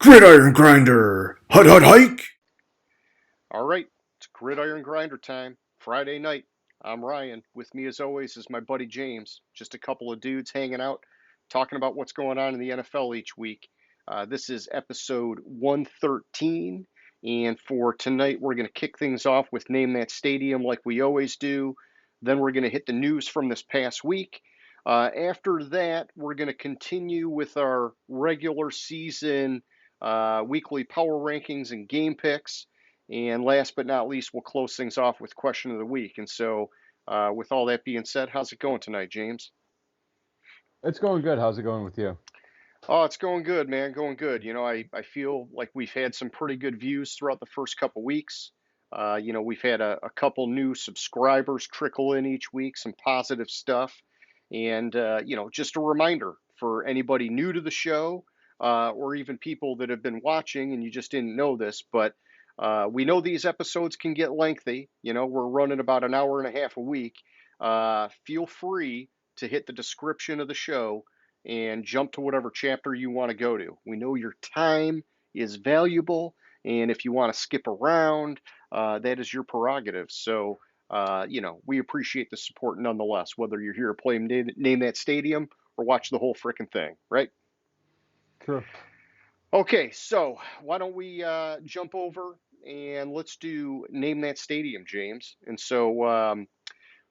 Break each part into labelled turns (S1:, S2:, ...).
S1: Gridiron Grinder! Hut hut hike!
S2: All right, it's Gridiron Grinder time. Friday night. I'm Ryan. With me, as always, is my buddy James. Just a couple of dudes hanging out, talking about what's going on in the NFL each week. This is episode 113. And for tonight, we're going to kick things off with Name That Stadium like we always do. Then we're going to hit the news from this past week. After that, we're going to continue with our regular season weekly power rankings and game picks. And last but not least, we'll close things off with question of the week. And so, with all that being said, how's it going tonight, James?
S3: It's going good. How's it going with you?
S2: Oh, it's going good, man. Going good. I feel like we've had some pretty good views throughout the first couple weeks. We've had a couple new subscribers trickle in each week, some positive stuff. And, just a reminder for anybody new to the show, or even people that have been watching and you just didn't know this, but we know these episodes can get lengthy. We're running about an hour and a half a week. Feel free to hit the description of the show and jump to whatever chapter you want to go to. We know your time is valuable, and if you want to skip around, that is your prerogative. So, we appreciate the support nonetheless, whether you're here to play Name That Stadium or watch the whole frickin' thing, right?
S3: True.
S2: Okay, so why don't we jump over and let's do Name That Stadium, James. And so,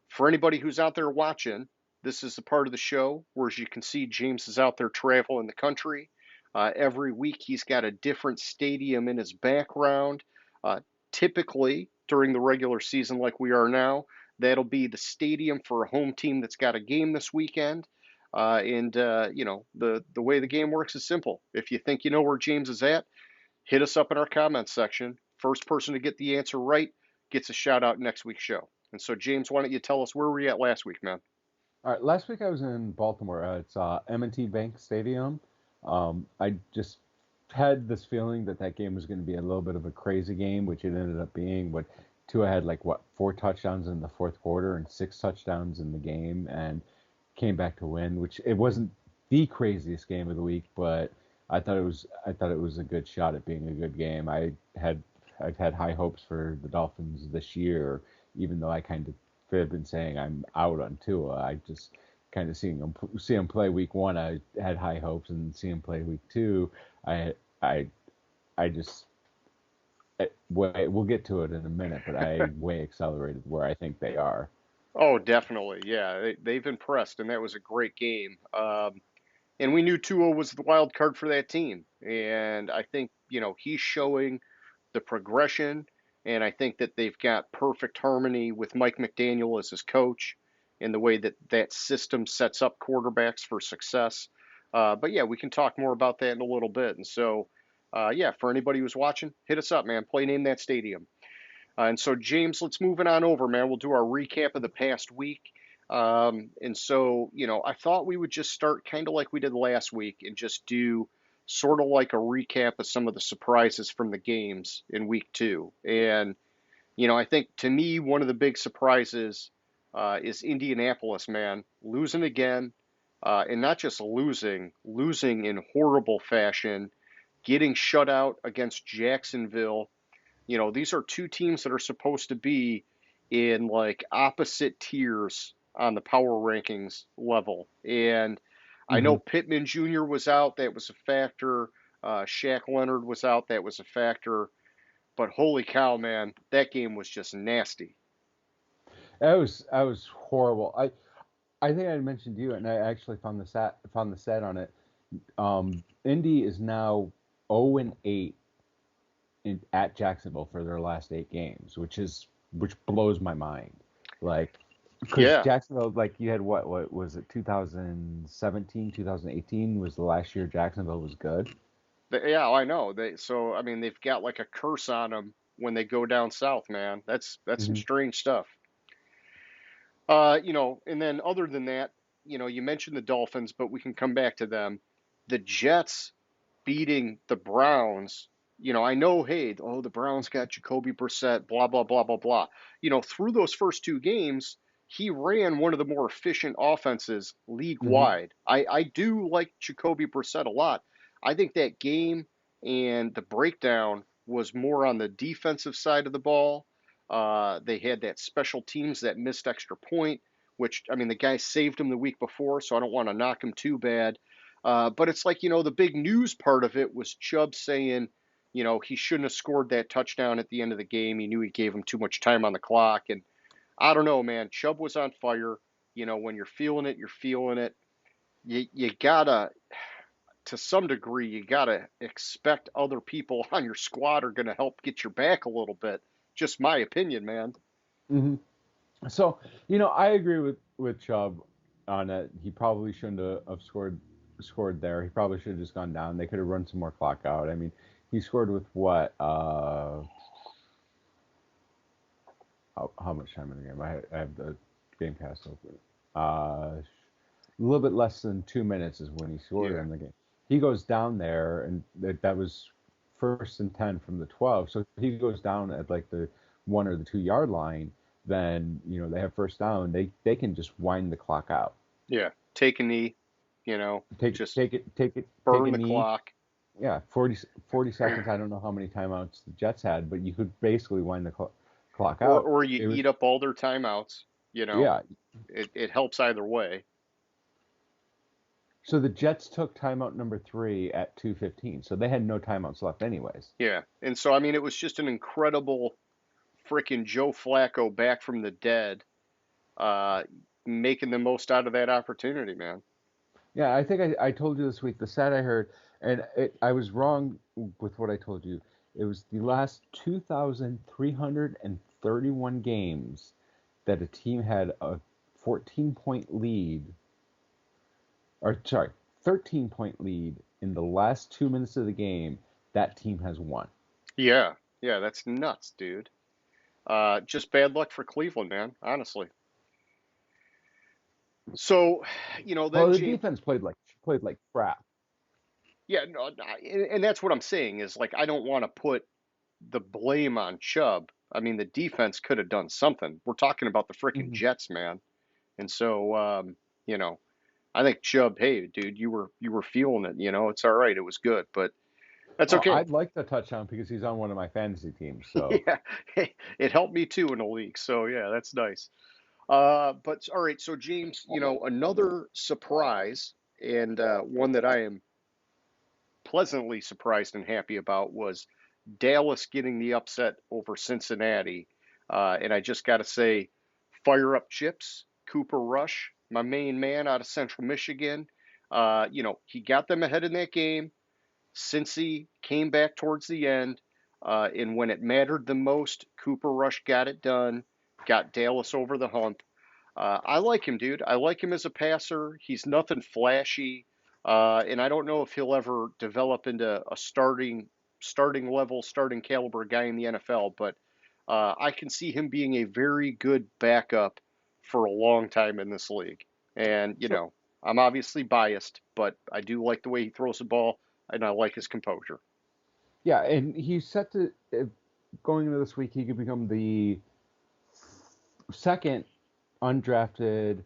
S2: for anybody who's out there watching, this is the part of the show where, as you can see, James is out there traveling the country. Every week, he's got a different stadium in his background. Uh, Typically, during the regular season, like we are now, that'll be the stadium for a home team that's got a game this weekend. The way the game works is simple. If you think you know where James is at, hit us up in our comments section. First person to get the answer right gets a shout out next week's show. And so, James, why don't you tell us where were you at last week, man?
S3: All right. Last week I was in Baltimore. It's M&T Bank Stadium. I just had this feeling that that game was going to be a little bit of a crazy game, which it ended up being. But Tua had like what 4 touchdowns in the fourth quarter and 6 touchdowns in the game, and came back to win. Which it wasn't the craziest game of the week, but I thought it was a good shot at being a good game. Had I've had high hopes for the Dolphins this year, even though I kind of have been saying I'm out on Tua. I just kind of see him play week one. I had high hopes, and see him play week two. I I I just we'll get to it in a minute, but I way accelerated where I think they are.
S2: Oh, definitely. Yeah, they've impressed, and that was a great game. And we knew Tua was the wild card for that team. And I think, he's showing the progression. And I think that they've got perfect harmony with Mike McDaniel as his coach and the way that that system sets up quarterbacks for success. But yeah, we can talk more about that in a little bit. And so, yeah, for anybody who's watching, hit us up, man. Play Name That Stadium. And so, James, let's move it on over, man. We'll do our recap of the past week. And so, I thought we would just start kind of like we did last week and just do sort of like a recap of some of the surprises from the games in week two. And, I think to me, one of the big surprises is Indianapolis, man, losing again. And not just losing in horrible fashion, getting shut out against Jacksonville. These are two teams that are supposed to be in like opposite tiers on the power rankings level. And I know
S3: Hmm.
S2: Pittman Jr. was out, that was a factor. Shaq Leonard was out, that was a factor. But holy cow, man, that game was just nasty.
S3: I was horrible. I think I mentioned to you, and I actually found the set on it. Indy is now 0-8 at Jacksonville for their last 8 games, which blows my mind. Like, because
S2: Yeah,
S3: Jacksonville, like you had what was it, 2017, 2018 was the last year Jacksonville was good.
S2: yeah, I know. I mean, they've got like a curse on them when they go down south, man. That's some
S3: Hmm.
S2: strange stuff. And then other than that, you mentioned the Dolphins, but we can come back to them. The Jets beating the Browns. I know, hey, the Browns got Jacoby Brissett, blah, blah, blah, blah, blah. Through those first two games, he ran one of the more efficient offenses league
S3: Hmm.
S2: wide. I do like Jacoby Brissett a lot. I think that game and the breakdown was more on the defensive side of the ball. They had that special teams that missed extra point, which, I mean, the guy saved him the week before, so I don't want to knock him too bad. But it's like, the big news part of it was Chubb saying, he shouldn't have scored that touchdown at the end of the game. He knew he gave him too much time on the clock. And I don't know, man. Chubb was on fire. When you're feeling it, you're feeling it. You gotta, to some degree, you gotta expect other people on your squad are gonna help get your back a little bit. Just my opinion, man.
S3: Hmm. So, I agree with Chubb on it. He probably shouldn't have scored there. He probably should have just gone down. They could have run some more clock out. I mean, he scored with what? How much time in the game? I have the game cast open. A little bit less than 2 minutes is when he scored
S2: Yeah.
S3: in the game. He goes down there, and that was 1st and 10 from the 12. So if he goes down at like the 1 or the 2 yard line, then they have first down. They can just wind the clock out.
S2: Yeah. Take a knee,
S3: Take
S2: just
S3: take it take it take
S2: burn
S3: a
S2: the
S3: knee.
S2: clock.
S3: Yeah, 40 seconds. I don't know how many timeouts the Jets had, but you could basically wind the clock
S2: Or
S3: out.
S2: or you
S3: It was
S2: eat up all their timeouts, you know.
S3: yeah.
S2: It helps either way.
S3: So the Jets took timeout number 3 at 2:15. So they had no timeouts left anyways.
S2: Yeah. And so I mean it was just an incredible freaking Joe Flacco back from the dead, uh, making the most out of that opportunity, man.
S3: Yeah, I think I told you this week the stat I heard, and I was wrong with what I told you. It was the last 2,331 games that a team had a 14-point lead, or sorry, 13-point lead in the last 2 minutes of the game. That team has won.
S2: Yeah. Yeah, that's nuts, dude. Just bad luck for Cleveland, man, honestly. So,
S3: Well,
S2: then
S3: the
S2: James,
S3: defense played like crap.
S2: yeah, no, and that's what I'm saying is like I don't want to put the blame on Chubb. I mean, the defense could have done something. We're talking about the freaking
S3: Hmm.
S2: Jets, man. And so, you know, I think Chubb, hey, dude, you were feeling it. It's all right. It was good, but that's
S3: Well,
S2: okay.
S3: I'd like the touchdown because he's on one of my fantasy teams. So.
S2: Yeah, hey, it helped me too in the league. So yeah, that's nice. But all right, so James, another surprise and one that I am pleasantly surprised and happy about was Dallas getting the upset over Cincinnati. And I just got to say, fire up Chips, Cooper Rush, my main man out of Central Michigan. He got them ahead in that game. Cincy came back towards the end. And when it mattered the most, Cooper Rush got it done, got Dallas over the hump. I like him, dude. I like him as a passer. He's nothing flashy, and I don't know if he'll ever develop into a starting level, starting caliber guy in the NFL. But I can see him being a very good backup for a long time in this league. And
S3: So
S2: I'm obviously biased, but I do like the way he throws the ball, and I like his composure.
S3: yeah, and he's set to going into this week. He could become the second undrafted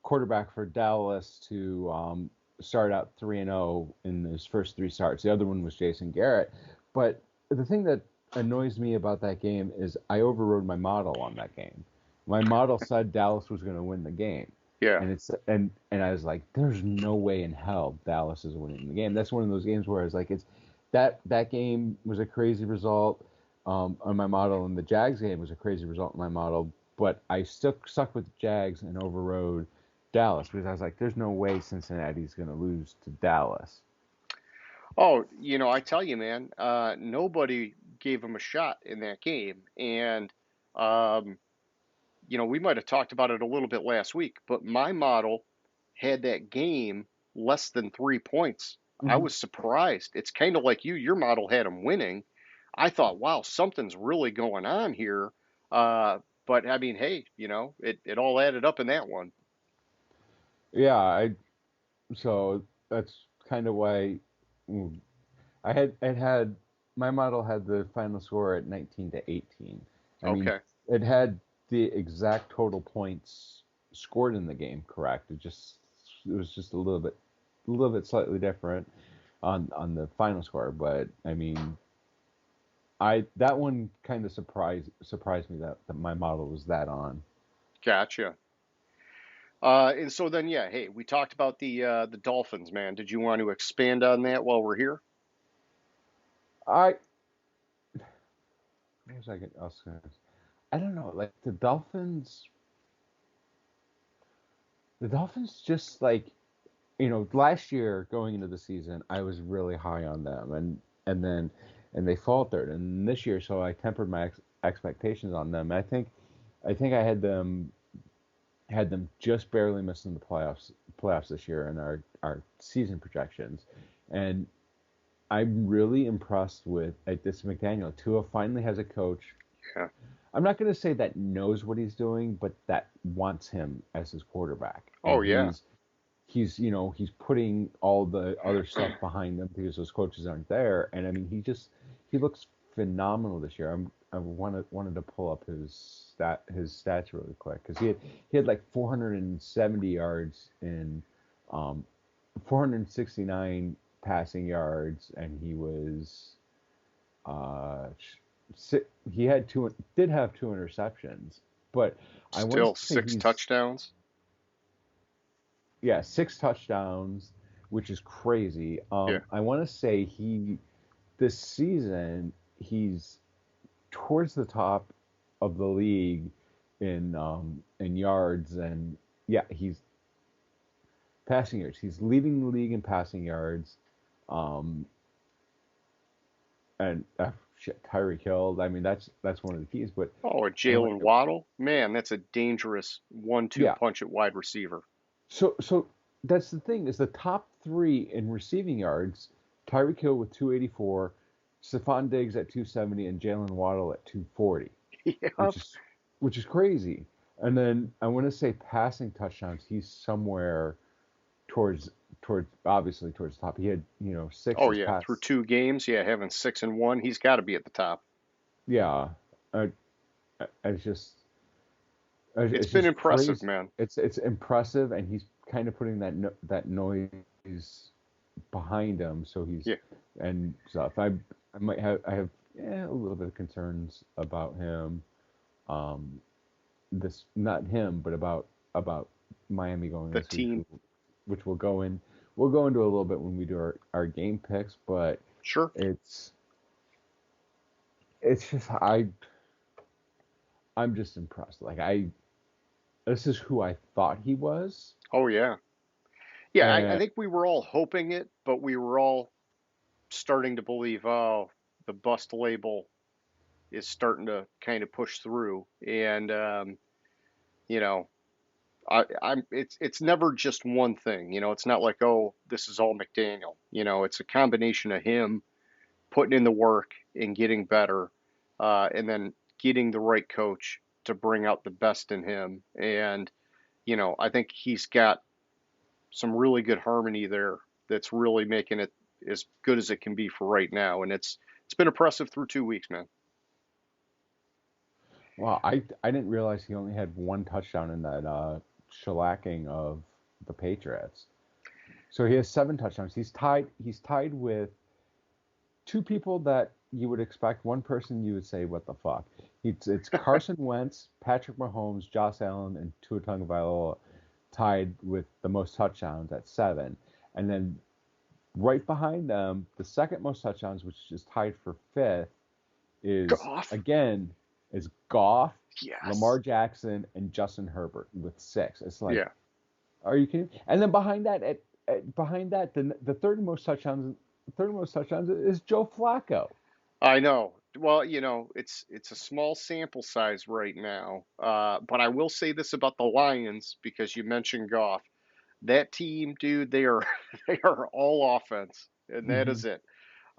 S3: quarterback for Dallas to start out 3-0 in his first 3 starts. The other one was Jason Garrett. But the thing that annoys me about that game is I overrode my model on that game. My model said Dallas was going to win the game.
S2: Yeah.
S3: And I was like, there's no way in hell Dallas is winning the game. That's one of those games where I was like, it's that game was a crazy result on my model, and the Jags game was a crazy result in my model. But I stuck with the Jags and overrode Dallas because I was like, there's no way Cincinnati's going to lose to Dallas.
S2: Oh, I tell you, man, nobody gave him a shot in that game. And, um, we might have talked about it a little bit last week, but my model had that game less than 3 points. I
S3: Hmm.
S2: was surprised. It's kind of like you, your model had him winning. I thought, wow, something's really going on here. Uh, but I mean, hey, it all added up in that one.
S3: Yeah, so that's kind of why mm, I had my model had the final score at 19-18. I mean,
S2: Okay.
S3: it had the exact total points scored in the game correct. It was just a little bit slightly different. on the final score. But I mean, I that one kind of surprised me that my model was that on.
S2: Gotcha. And so then, yeah, hey, we talked about the Dolphins, man. Did you want to expand on that while we're here?
S3: I what was I get? I don't know. Like the Dolphins just like last year going into the season, I was really high on them, and then they faltered, and this year, so I tempered my expectations on them. I think I had them just barely missing the playoffs this year in our season projections, and I'm really impressed with at this McDaniel. Tua finally has a coach.
S2: Yeah.
S3: I'm not going to say that knows what he's doing, but that wants him as his quarterback,
S2: Oh
S3: and
S2: yeah.
S3: he's putting all the other stuff behind them because those coaches aren't there. And I mean, he looks phenomenal this year. I wanted to pull up his stats really quick because he had like 470 yards in 469 passing yards, and he was uh he did have two interceptions, but I want
S2: Still
S3: to say
S2: six
S3: he's
S2: touchdowns.
S3: yeah, six touchdowns, which is crazy.
S2: Yeah.
S3: I want to say this season he's towards the top of the league in yards, and yeah, he's passing yards. He's leading the league in passing yards. Um, and shit, Tyreek Hill. I mean, that's one of the keys. But
S2: Oh, and
S3: I want
S2: Jalen Waddle, man, that's a dangerous 1-2
S3: yeah.
S2: punch at wide receiver.
S3: So that's the thing is the top three in receiving yards: Tyreek Hill with 284, Stephon Diggs at 270, and Jalen Waddle at 240,
S2: Yeah.
S3: which is crazy. And then I want to say passing touchdowns. He's somewhere towards obviously towards the top. He had six
S2: Oh
S3: this
S2: yeah, through
S3: past
S2: 2 games, yeah, having 6-1, he's got to be at the top.
S3: yeah. Uh, it's just
S2: It's
S3: it's
S2: been
S3: just
S2: impressive,
S3: crazy.
S2: man.
S3: It's impressive, and he's kind of putting that noise behind him. So he's
S2: Yeah.
S3: and stuff. I have a little bit of concerns about him. Um, this not him, but about Miami going
S2: The
S3: this week,
S2: team,
S3: which we'll go into a little bit when we do our game picks. But
S2: sure.
S3: it's just I'm just impressed. Like this is who I thought he was,
S2: Oh yeah. Yeah, I
S3: and
S2: think we were all hoping it, but we were all starting to believe, oh, the bust label is starting to kind of push through. And you know, I'm it's never just one thing. It's not like, oh, this is all McDaniel. It's a combination of him putting in the work and getting better, and then getting the right coach to bring out the best in him. And I think he's got some really good harmony there that's really making it as good as it can be for right now. And it's been impressive through 2 weeks, man.
S3: well, I didn't realize he only had one touchdown in that shellacking of the Patriots. So he has seven touchdowns. He's tied with two people that you would expect. One person you would say, "What the fuck?" It's Carson Wentz, Patrick Mahomes, Josh Allen, and Tua Tagovailoa tied with the most touchdowns at seven, and then right behind them, the second most touchdowns, which is tied for fifth, is
S2: Goff,
S3: again is Goff,
S2: yes,
S3: Lamar Jackson, and Justin Herbert with six. It's like,
S2: yeah,
S3: are you kidding? And then behind that, behind that, the third most touchdowns is Joe Flacco.
S2: I know. Well, it's a small sample size right now, but I will say this about the Lions because you mentioned Goff. That team, dude, they are they are all offense, and that
S3: Mm-hmm.
S2: is it.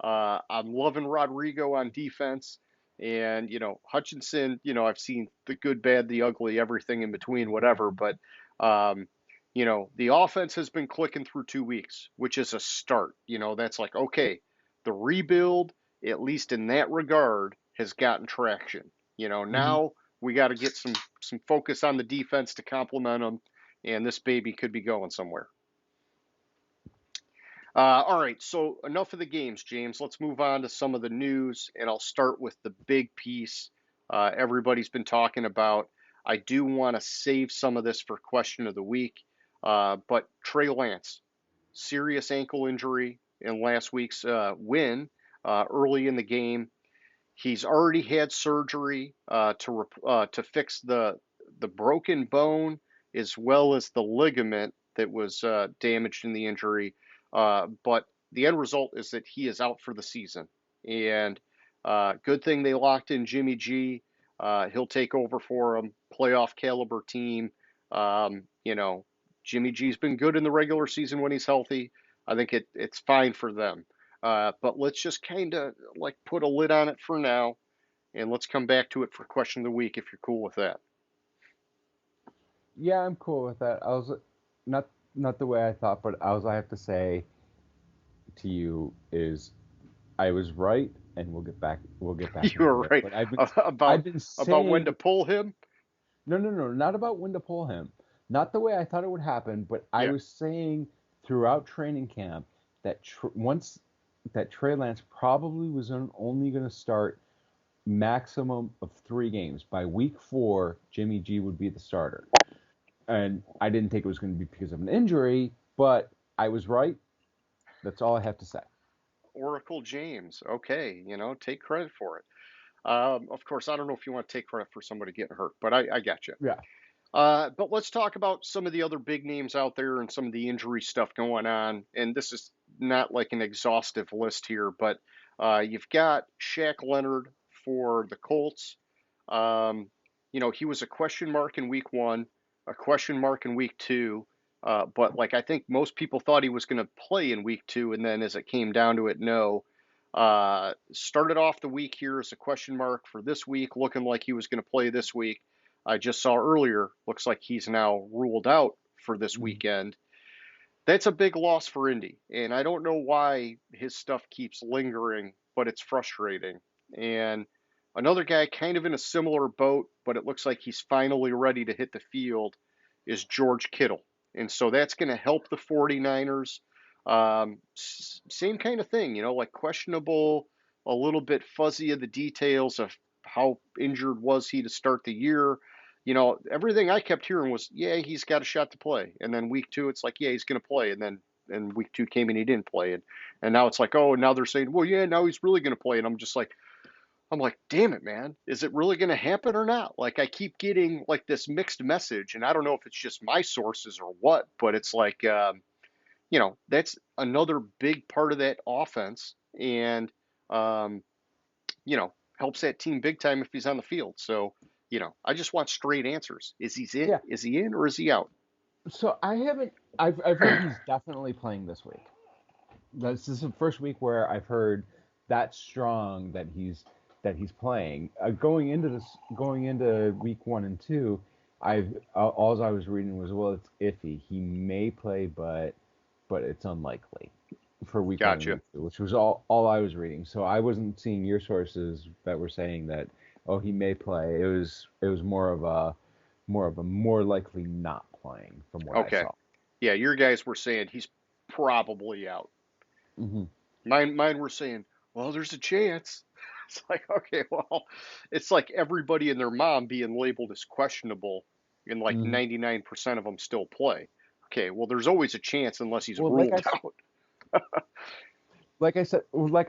S2: I'm loving Rodrigo on defense. And, Hutchinson, I've seen the good, bad, the ugly, everything in between, whatever. But, um, the offense has been clicking through 2 weeks, which is a start. That's like, okay, the rebuild, at least in that regard, has gotten traction.
S3: Mm-hmm.
S2: Now we got to get some focus on the defense to complement them, and this baby could be going somewhere. All right, so enough of the games, James. Let's move on to some of the news, and I'll start with the big piece everybody's been talking about. I do want to save some of this for question of the week, but Trey Lance, serious ankle injury in last week's win early in the game. He's already had surgery to fix the broken bone as well as the ligament that was damaged in the injury. But the end result is that he is out for the season. And good thing they locked in Jimmy G. He'll take over for him, playoff caliber team. You know, Jimmy G's been good in the regular season when he's healthy. I think it's fine for them. But let's just kind of like put a lid on it for now, and let's come back to it for question of the week if you're cool with that.
S3: Yeah, I'm cool with that. I was not not the way I thought, but all I have to say to you is I was right, and we'll get back
S2: You
S3: into
S2: were
S3: it.
S2: right
S3: But I've
S2: about
S3: been
S2: when to
S3: saying
S2: pull him.
S3: no, not about when to pull him, not the way I thought it would happen, but I
S2: Yeah,
S3: was saying throughout training camp that once that Trey Lance probably was only going to start maximum of 3 games. By week 4, Jimmy G would be the starter. And I didn't think it was going to be because of an injury, but I was right. That's all I have to say.
S2: Oracle James. Okay, take credit for it. Of course, I don't know if you want to take credit for somebody getting hurt, but I got you.
S3: Yeah.
S2: But let's talk about some of the other big names out there and some of the injury stuff going on. And this is not like an exhaustive list here, but you've got Shaq Leonard for the Colts. He was a question mark in week 1, a question mark in week 2. But like I think most people thought he was going to play in week 2, and then as it came down to it, no. Started off the week here as a question mark for this week, looking like he was going to play this week. I just saw earlier, looks like he's now ruled out for this
S3: Mhm.
S2: weekend. That's a big loss for Indy, and I don't know why his stuff keeps lingering, but it's frustrating. And another guy kind of in a similar boat, but it looks like he's finally ready to hit the field, is George Kittle. And so that's going to help the 49ers. Same kind of thing, like questionable, a little bit fuzzy of the details of how injured was he to start the year. Everything I kept hearing was, yeah, he's got a shot to play. And then week 2, it's like, yeah, he's going to play. And week 2 came and he didn't play. And now it's like, oh, and now they're saying, well, yeah, now he's really going to play. And I'm like, damn it, man, is it really going to happen or not? Like, I keep getting like this mixed message, and I don't know if it's just my sources or what, but it's like, that's another big part of that offense, and um, helps that team big time if he's on the field. So, I just want straight answers.
S3: Yeah.
S2: Is he in or is he out?
S3: So I haven't. I've heard he's definitely playing this week. This is the first week where I've heard that strong that he's playing. Going into week 1 and 2, all I was reading was, well, it's iffy. He may play, but it's unlikely for week 1 and
S2: Gotcha.
S3: week 2, which was all I was reading. So I wasn't seeing your sources that were saying that, oh, he may play. It was more likely not playing from what I
S2: Okay.
S3: saw.
S2: Yeah, your guys were saying he's probably out.
S3: Hmm.
S2: Mine were saying, well, there's a chance. It's like, okay, well, it's like everybody and their mom being labeled as questionable, and like
S3: Hmm.
S2: 99% of them still play. Okay, well, there's always a chance unless he's
S3: Well,
S2: ruled out.
S3: like I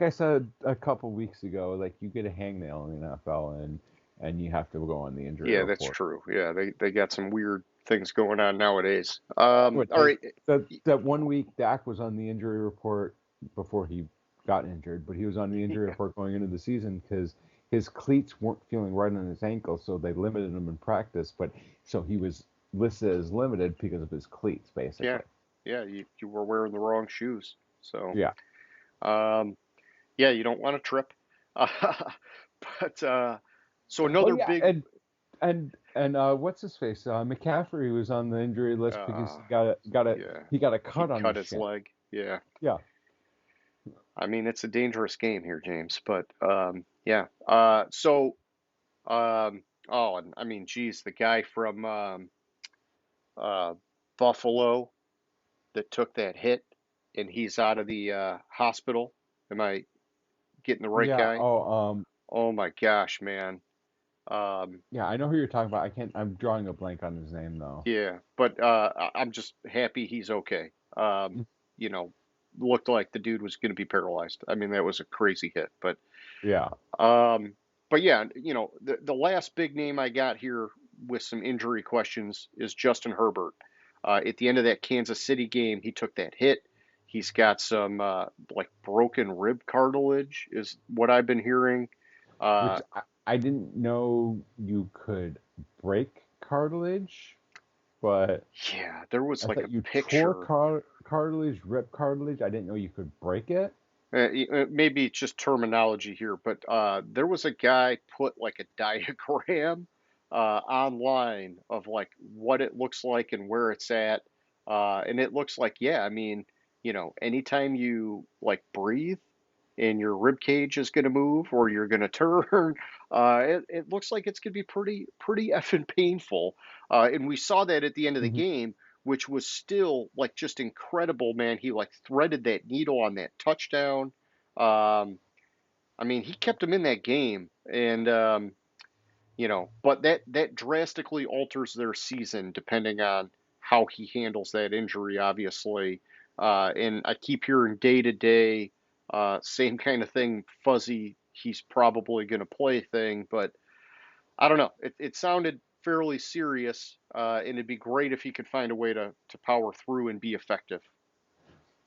S3: said a couple weeks ago, like you get a hangnail in the NFL, and you have to go on the injury
S2: Yeah, that's
S3: report.
S2: true. Yeah, they got some weird things going on nowadays.
S3: What
S2: All right.
S3: that 1 week Dak was on the injury report before he got injured, but he was on the injury report going into the season because his cleats weren't feeling right on his ankle, so they limited him in practice. But so he was listed as limited because of his cleats,
S2: Yeah,
S3: basically.
S2: yeah, you were wearing the wrong shoes. So,
S3: Yeah.
S2: um, yeah, you don't want to trip. Uh, but so
S3: Oh
S2: another
S3: yeah,
S2: big,
S3: and what's his face? McCaffrey was on the injury list because
S2: uh, yeah,
S3: he got a
S2: he
S3: cut on
S2: cut
S3: his
S2: his
S3: shin.
S2: leg. Yeah,
S3: Yeah.
S2: I mean it's a dangerous game here, James. But yeah. Oh, and I mean, geez, the guy from uh, Buffalo that took that hit and he's out of the hospital. Am I getting the right
S3: Yeah.
S2: guy? Oh my gosh, man. Um,
S3: Yeah. I know who you're talking about. I can't. I'm drawing a blank on his name though.
S2: yeah, but I'm just happy he's okay. Um, you know, looked like the dude was going to be paralyzed. I mean, that was a crazy hit,
S3: Yeah.
S2: um, but yeah, the last big name I got here with some injury questions is Justin Herbert. At the end of that Kansas City game, he took that hit. He's got some like broken rib cartilage, is what I've been hearing. Uh,
S3: Which I didn't know you could break cartilage, but
S2: yeah, there was
S3: I
S2: like a
S3: thought you tore
S2: picture.
S3: cartilage, rip cartilage. I didn't know you could break it.
S2: Maybe it's just terminology here, but there was a guy put like a diagram online of like what it looks like and where it's at. And it looks like, yeah, I mean, anytime you like breathe and your rib cage is going to move or you're going to turn, it looks like it's going to be pretty effing painful. And we saw that at the end of the
S3: Hmm.
S2: game, which was still like just incredible, man. He like threaded that needle on that touchdown. Um, I mean, he kept him in that game, and but that drastically alters their season depending on how he handles that injury, obviously. And I keep hearing day to day, same kind of thing, fuzzy. He's probably going to play thing, but I don't know. It sounded fairly serious, and it'd be great if he could find a way to power through and be effective.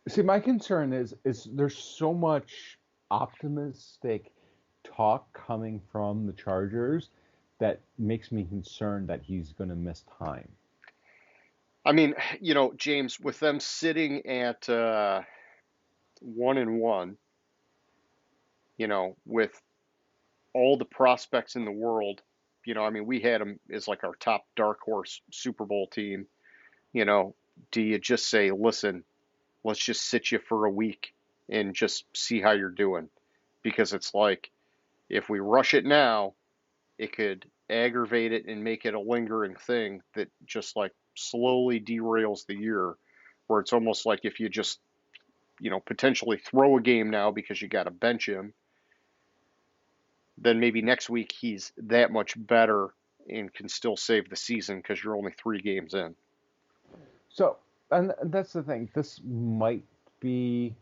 S3: See, my concern is there's so much optimistic talk coming from the Chargers that makes me concerned that he's going to miss time.
S2: I mean, James, with them sitting at 1-1, with all the prospects in the world, I mean, we had them as like our top dark horse Super Bowl team. You know, do you just say, listen, let's just sit you for a week and just see how you're doing? Because it's like if we rush it now, it could aggravate it and make it a lingering thing that just like slowly derails the year, where it's almost like if you just potentially throw a game now because you got to bench him, then maybe next week he's that much better and can still save the season because you're only 3 games in.
S3: So, and that's the thing. This might be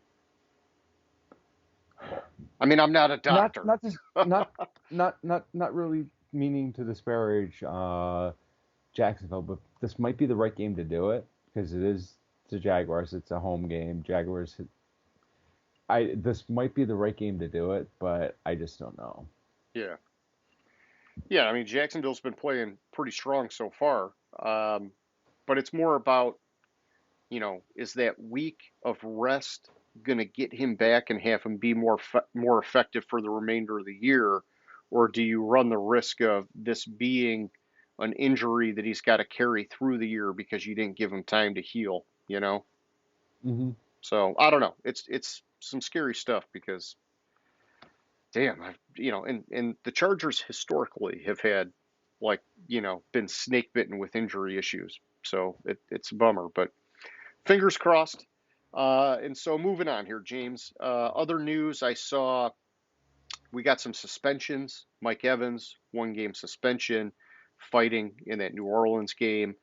S2: I mean, I'm not a
S3: not
S2: doctor.
S3: not just not really meaning to disparage Jacksonville, but this might be the right game to do it because it is the Jaguars. It's a home game. Jaguars. This might be the right game to do it, but I just don't know.
S2: Yeah. Yeah, I mean, Jacksonville's been playing pretty strong so far. Um, but it's more about, is that week of rest going to get him back and have him be more effective for the remainder of the year? Or do you run the risk of this being an injury that he's got to carry through the year because you didn't give him time to heal?
S3: Hmm.
S2: So I don't know. It's some scary stuff because damn, and the Chargers historically have had like, been snake bitten with injury issues. So it's a bummer, but fingers crossed. And so moving on here, James. Other news I saw, we got some suspensions. Mike Evans, 1 game suspension, fighting in that New Orleans game.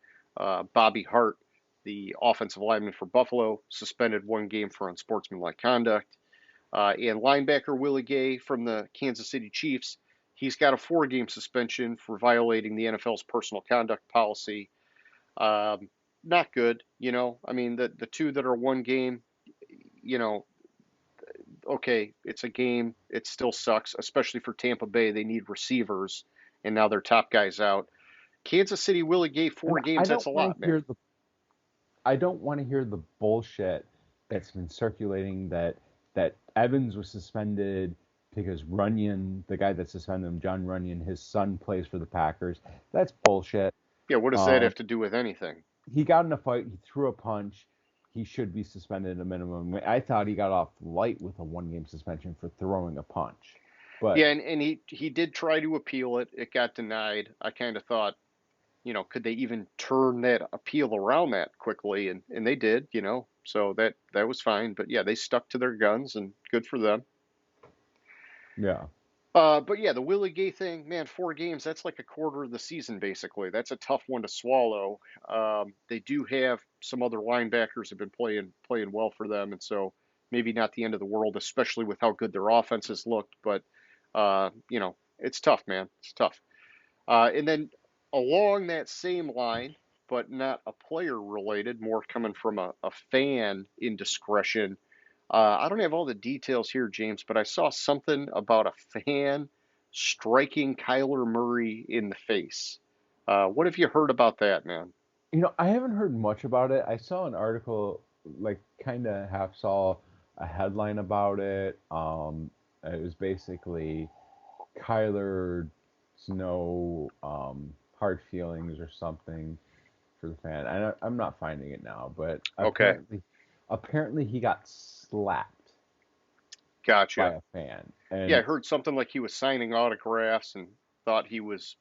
S2: Bobby Hart, the offensive lineman for Buffalo, suspended 1 game for unsportsmanlike conduct. And linebacker Willie Gay from the Kansas City Chiefs, he's got a 4 game suspension for violating the NFL's personal conduct policy. Um, Not good. I mean, the two that are 1 game, you know, okay, it's a game. It still sucks, especially for Tampa Bay. They need receivers, and now their top guy's out. Kansas City, Willie Gay, four
S3: And I
S2: games. That's
S3: don't
S2: a
S3: want
S2: lot,
S3: to hear
S2: man.
S3: the I don't want to hear the bullshit that's been circulating that Evans was suspended because Runyon, the guy that suspended him, John Runyon, his son plays for the Packers. That's bullshit.
S2: Yeah, what does that
S3: Um,
S2: have to do with anything?
S3: he got in a fight. He threw a punch. He should be suspended at a minimum. I thought he got off light with a 1 game suspension for throwing a punch. But
S2: Yeah, and he did try to appeal it. It got denied. I kind of thought, could they even turn that appeal around that quickly? And they did. So that was fine. But yeah, they stuck to their guns, and good for them.
S3: Yeah.
S2: But yeah, the Willie Gay thing, man, 4 games, that's like a quarter of the season, basically. That's a tough one to swallow. They do have some other linebackers have been playing well for them, and so maybe not the end of the world, especially with how good their offenses looked. But it's tough, man. It's tough. And then along that same line, but not a player related, more coming from a fan indiscretion. I don't have all the details here, James, but I saw something about a fan striking Kyler Murray in the face. What have you heard about that, man?
S3: I haven't heard much about it. I saw an article, like, kind of half saw a headline about it. It was basically Kyler's no hard feelings or something for the fan. I'm not finding it now, but
S2: Okay,
S3: apparently he got slapped by
S2: gotcha.
S3: a fan,
S2: Yeah, I
S3: and
S2: heard something like he was signing autographs and thought he was,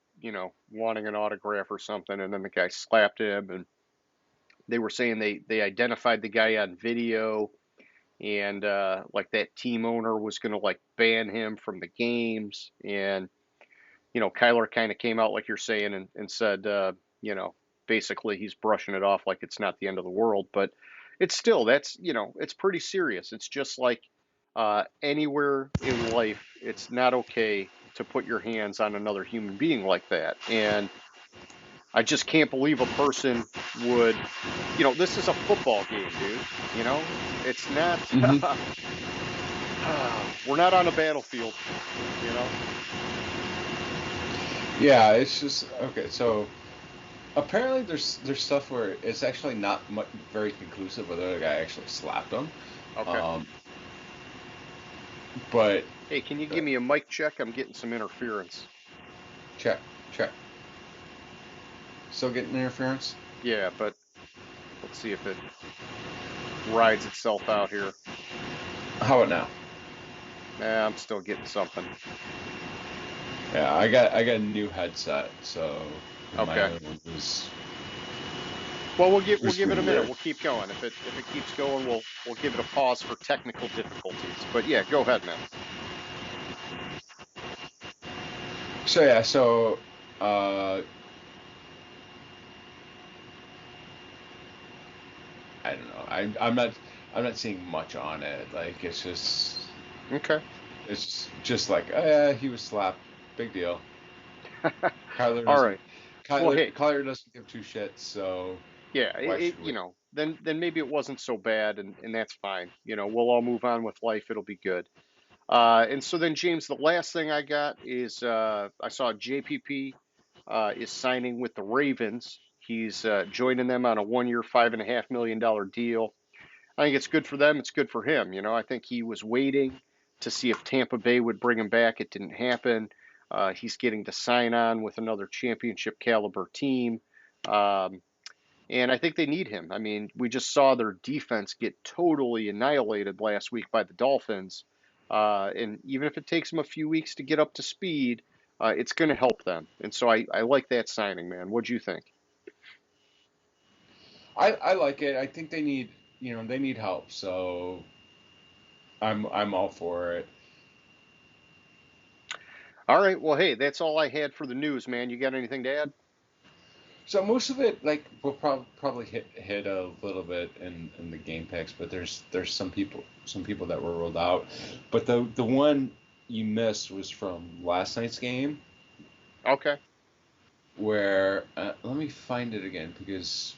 S2: wanting an autograph or something, and then the guy slapped him, and they were saying they identified the guy on video, and like that team owner was going to like ban him from the games, and Kyler kind of came out like you're saying and said, basically he's brushing it off like it's not the end of the world, but it's still it's pretty serious. It's just like anywhere in life, it's not okay to put your hands on another human being like that, and I just can't believe a person would, this is a football game, dude. It's not.
S4: Hmm.
S2: We're not on a battlefield, you know.
S4: Yeah, it's just okay. So apparently, there's stuff where it's actually not very conclusive whether the guy actually slapped him.
S2: Okay.
S4: Um, but
S2: Hey, can you
S4: uh,
S2: give me a mic check? I'm getting some interference.
S4: check, check. Still getting interference?
S2: Yeah, but let's see if it rides itself out here.
S4: How about now?
S2: Nah, I'm still getting something.
S4: Yeah, I got a new headset, so my
S2: Okay.
S4: other one
S2: Well, we'll
S4: was
S2: give it a
S4: pretty
S2: minute.
S4: weird.
S2: We'll keep going. If it keeps going, we'll give it a pause for technical difficulties. But yeah, go ahead, man.
S4: So yeah, so uh, I don't know. I'm not seeing much on it. Like
S2: Okay.
S4: it's just like, oh yeah, he was slapped. Big deal. Kyler
S2: All
S4: doesn't
S2: right. Well,
S4: Kyler
S2: hey,
S4: Kyler doesn't give two shits, so
S2: yeah,
S4: why should we?
S2: then maybe it wasn't so bad, and that's fine. We'll all move on with life. It'll be good. And so then, James, the last thing I got is I saw JPP is signing with the Ravens. He's joining them on a 1 year, $5.5 million deal. I think it's good for them. It's good for him. I think he was waiting to see if Tampa Bay would bring him back. It didn't happen. He's getting to sign on with another championship caliber team. Um, and I think they need him. I mean, we just saw their defense get totally annihilated last week by the Dolphins. And even if it takes them a few weeks to get up to speed, it's going to help them. And so I like that signing, man. What do you think?
S4: I like it. I think they need help, so I'm all for it.
S2: All right. Well, hey, that's all I had for the news, man. You got anything to add?
S4: So most of it, like, we'll probably hit a little bit in the game picks, but there's some people that were rolled out, but the one you missed was from last night's game
S2: Okay.
S4: where let me find it again because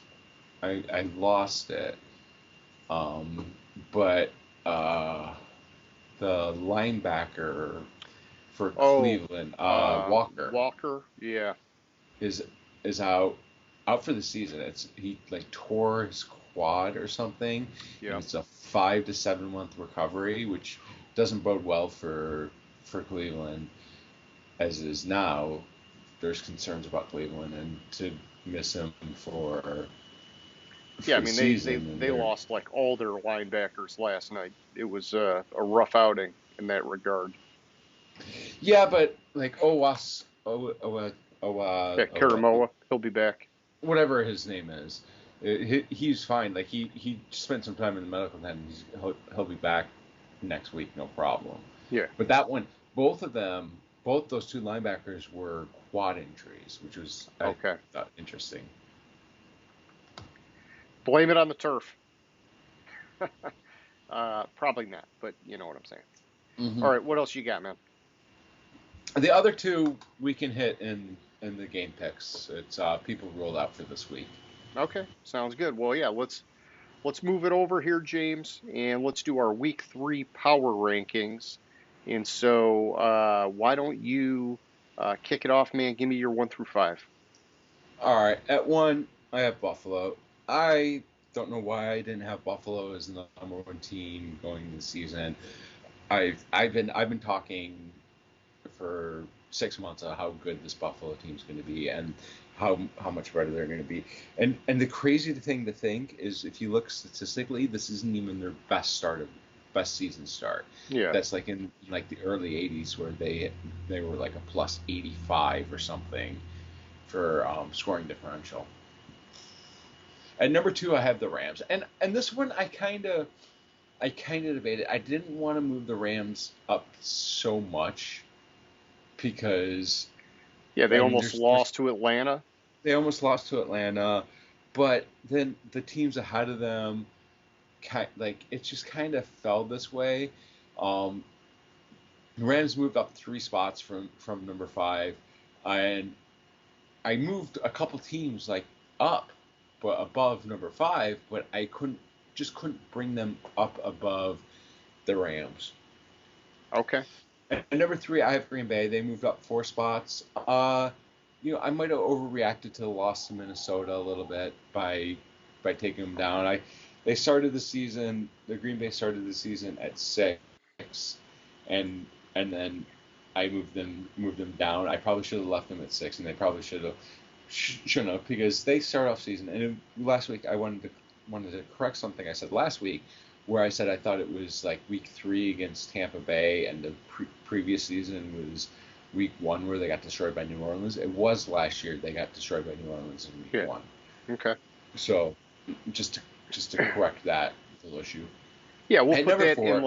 S4: I lost it. Um, but uh, the linebacker for
S2: Oh,
S4: Cleveland, Walker,
S2: Walker. Yeah.
S4: is is out for the season. He like tore his quad or something, and
S2: Yeah.
S4: it's a 5 to 7 month recovery, which doesn't bode well for Cleveland as it is now. There's concerns about Cleveland and to miss him
S2: Yeah.
S4: for
S2: I
S4: the
S2: mean, they
S4: season,
S2: they
S4: and
S2: they
S4: they're
S2: lost like all their linebackers last night. It was a rough outing in that regard.
S4: yeah, but like
S2: Yeah,
S4: Owa,
S2: Karamoa, he'll be back.
S4: whatever his name is He's fine. Like he spent some time in the medical tent. He'll be back next week, no problem.
S2: Yeah.
S4: But that one, both of them, both those two linebackers were quad injuries, which was
S2: Okay.
S4: I thought interesting.
S2: Blame it on the turf. Probably not, but you know what I'm saying.
S4: Mm-hmm.
S2: All right, what else you got, man?
S4: The other two we can hit in the game picks. It's people rolled out for this week.
S2: Okay, sounds good. Well, yeah, let's move it over here, James, and let's do our week 3 power rankings. And so, why don't you kick it off, man? Give me your 1 through 5.
S4: All right, at 1 I have Buffalo. I don't know why I didn't have Buffalo as the number 1 team going into the season. I've been talking for 6 months of how good this Buffalo team's going to be and how much better they're going to be. And the crazy thing to think is, if you look statistically, this isn't even their best season start.
S2: Yeah.
S4: That's like in like the early 80s where they were like a plus 85 or something for scoring differential. At number 2, I have the Rams, and this one I kind of debated. I didn't want to move the Rams up so much because
S2: they almost lost to Atlanta.
S4: They almost lost to Atlanta, but then the teams ahead of them, it just kind of fell this way. The Rams moved up 3 spots from number 5, and I moved a couple teams like up, but above number 5, but I couldn't bring them up above the Rams.
S2: Okay.
S4: And number 3, I have Green Bay. They moved up 4 spots. I might have overreacted to the loss to Minnesota a little bit by taking them down. The Green Bay started the season at 6, and then I moved them down. I probably should have left them at 6, and they probably shouldn't have, because they start off season. And last week I wanted to correct something I said last week, where I said I thought it was like week 3 against Tampa Bay, and the previous season was week 1 where they got destroyed by New Orleans. It was last year they got destroyed by New Orleans in week 1.
S2: Okay.
S4: So just to correct that little issue.
S2: Yeah, we'll put that in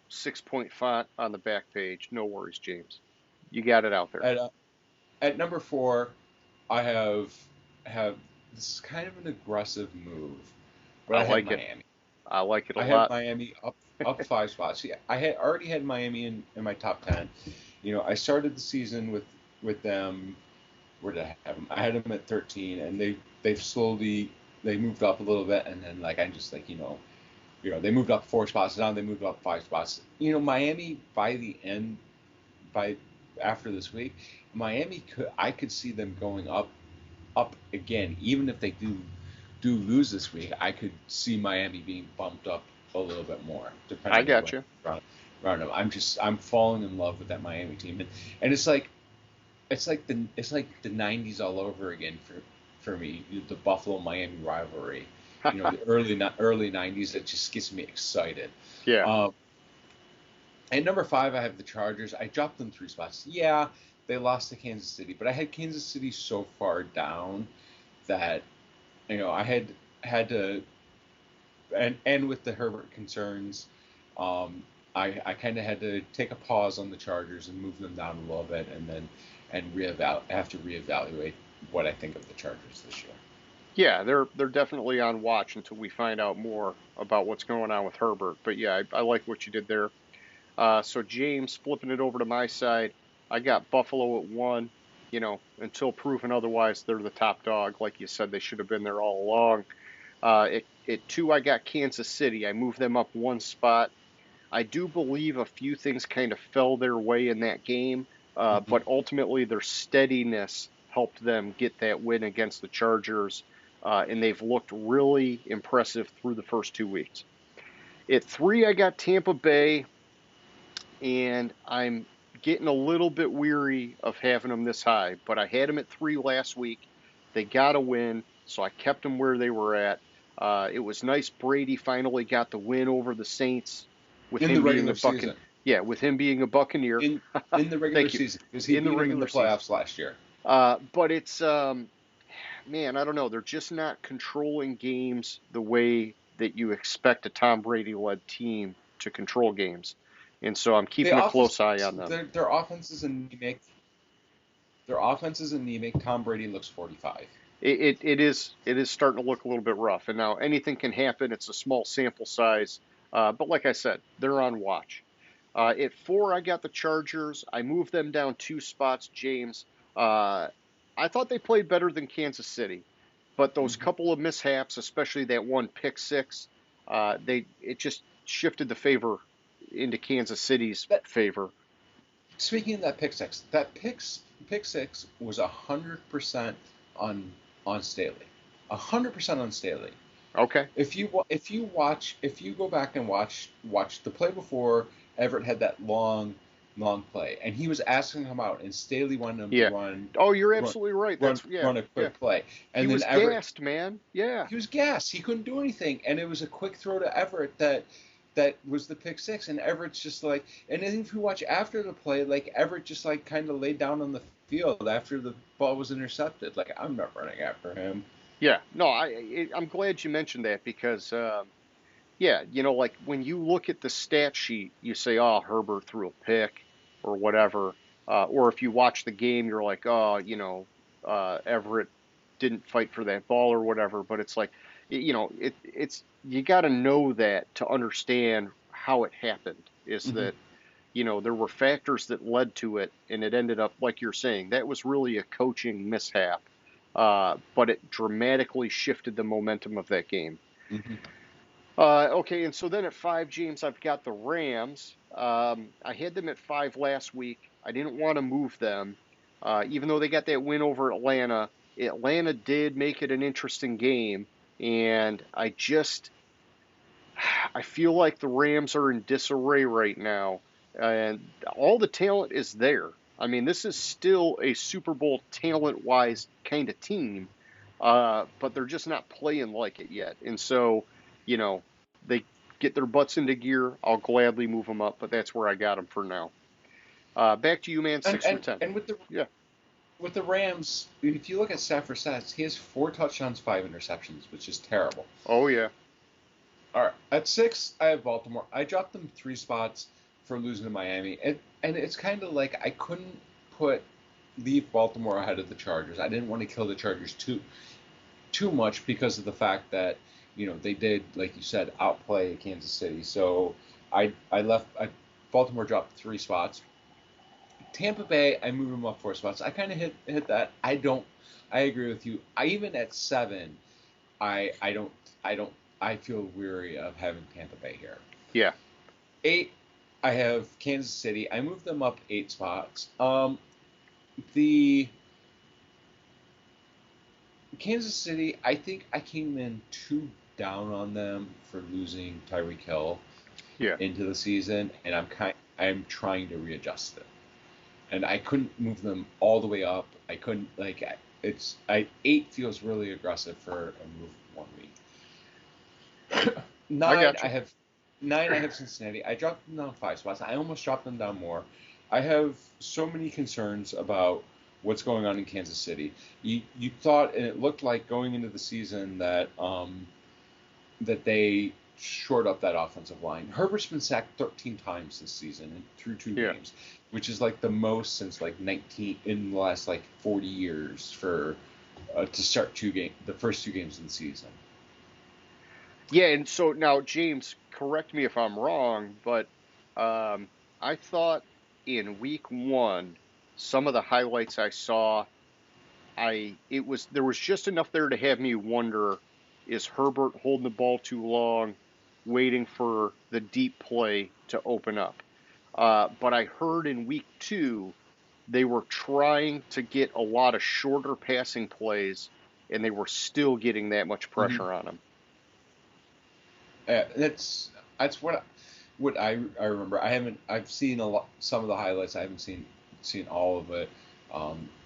S2: 6-point font on the back page. No worries, James. You got it out there.
S4: At number 4, I have this is kind of an aggressive move, but I have Miami.
S2: I like it a lot.
S4: I have Miami up 5 spots. Yeah, I had already had Miami in my top 10. I started the season with them. Where did I have them? I had them at 13, and they've slowly moved up a little bit, and then I just they moved up 4 spots. Now they moved up 5 spots. Miami after this week, Miami I could see them going up again, even if they do lose this week. I could see Miami being bumped up a little bit more.
S2: I got you.
S4: Around them. I'm falling in love with that Miami team, and it's like the 90s all over again for me. The Buffalo Miami rivalry. The early 90s. It just gets me excited.
S2: Yeah.
S4: At number 5, I have the Chargers. I dropped them 3 spots. Yeah, they lost to Kansas City, but I had Kansas City so far down that I had to, and with the Herbert concerns, I kind of had to take a pause on the Chargers and move them down a little bit, and have to reevaluate what I think of the Chargers this year.
S2: Yeah, they're definitely on watch until we find out more about what's going on with Herbert. But yeah, I like what you did there. So James, flipping it over to my side, I got Buffalo at 1. Until proven otherwise, they're the top dog. Like you said, they should have been there all along. At 2, I got Kansas City. I moved them up 1 spot. I do believe a few things kind of fell their way in that game, but ultimately their steadiness helped them get that win against the Chargers, and they've looked really impressive through the first 2 weeks. At 3, I got Tampa Bay, and I'm getting a little bit weary of having them this high, but I had them at 3 last week. They got a win, so I kept them where they were at. It was nice Brady finally got the win over the Saints with him being a Buccaneer. Yeah, with him being a Buccaneer.
S4: In the regular season, because he beat them in the playoffs last year.
S2: But it's man, I don't know. They're just not controlling games the way that you expect a Tom Brady-led team to control games. And so I'm keeping
S4: The
S2: a
S4: offense,
S2: close eye on them.
S4: their offense is anemic. Their offense is anemic. Tom Brady looks 45.
S2: It is starting to look a little bit rough. And now anything can happen. It's a small sample size. But like I said, they're on watch. At 4, I got the Chargers. I moved them down 2 spots, James. I thought they played better than Kansas City, but those
S4: Hmm.
S2: couple of mishaps, especially that one pick six, it just shifted the favor into Kansas City's
S4: That
S2: favor.
S4: speaking of that pick six, pick six was 100% on on Staley, 100% on Staley.
S2: Okay.
S4: If you go back and watch the play before, Everett had that long play, and he was asking him out, and Staley wanted him to
S2: Yeah. Oh, you're
S4: run
S2: absolutely right. That's yeah,
S4: run a
S2: yeah.
S4: quick play,
S2: He
S4: and then
S2: was
S4: Everett
S2: gassed, man. Yeah.
S4: he was gassed. He couldn't do anything, and it was a quick throw to Everett that was the pick six, and Everett's just like, and then if you watch after the play, like Everett just like kind of laid down on the field after the ball was intercepted. Like, I'm not running after him.
S2: Yeah. No, I'm glad you mentioned that because yeah, like when you look at the stat sheet, you say, "Oh, Herbert threw a pick," or whatever. Or if you watch the game, you're like, "Oh, Everett didn't fight for that ball or whatever." But it's like, it's you got to know that to understand how it happened. Is
S4: Hmm.
S2: that there were factors that led to it, and it ended up like you're saying. That was really a coaching mishap, but it dramatically shifted the momentum of that game.
S4: Hmm.
S2: Okay, and so then at 5, James, I've got the Rams. I had them at 5 last week. I didn't want to move them, even though they got that win over Atlanta. Atlanta did make it an interesting game, and I feel like the Rams are in disarray right now, and all the talent is there. I mean, this is still a Super Bowl talent-wise kind of team, but they're just not playing like it yet. And so, you know, they get their butts into gear. I'll gladly move them up, but that's where I got them for now. Back to you, man.
S4: And
S2: 6 for 10.
S4: and
S2: Yeah.
S4: with the Rams, if you look at stat for stats, he has 4 touchdowns, 5 interceptions, which is terrible.
S2: Oh yeah.
S4: All right, at 6, I have Baltimore. I dropped them 3 spots for losing to Miami, and it's kind of like I couldn't put leave Baltimore ahead of the Chargers. I didn't want to kill the Chargers too much because of the fact that they did, like you said, outplay Kansas City. So I left. Baltimore dropped 3 spots. Tampa Bay, I moved them up 4 spots. I kind of hit that. I don't. I agree with you. I even at 7, I don't I don't I feel weary of having Tampa Bay here.
S2: Yeah.
S4: 8, I have Kansas City. I moved them up 8 spots. The Kansas City, I think I came in too down on them for losing Tyreek Hill
S2: Yeah.
S4: into the season, and I'm trying to readjust it. And I couldn't move them all the way up. I couldn't like it's I 8 feels really aggressive for a move 1 week.
S2: I
S4: Nine,
S2: got
S4: I
S2: you.
S4: have 9. I have Cincinnati. I dropped them down 5 spots. I almost dropped them down more. I have so many concerns about what's going on in Kansas City. You thought, and it looked like going into the season that they shored up that offensive line. Herbert's been sacked 13 times this season through 2
S2: Yeah.
S4: games, which is like the most since like 19 in the last like 40 years for to start the first 2 games of the season.
S2: Yeah, and so now, James, correct me if I'm wrong, but I thought in week 1, some of the highlights I saw, there was just enough there to have me wonder, is Herbert holding the ball too long, waiting for the deep play to open up? But I heard in week 2 they were trying to get a lot of shorter passing plays, and they were still getting that much
S4: Hmm.
S2: pressure on him.
S4: That's what I remember. I've seen some of the highlights. I haven't seen all of it.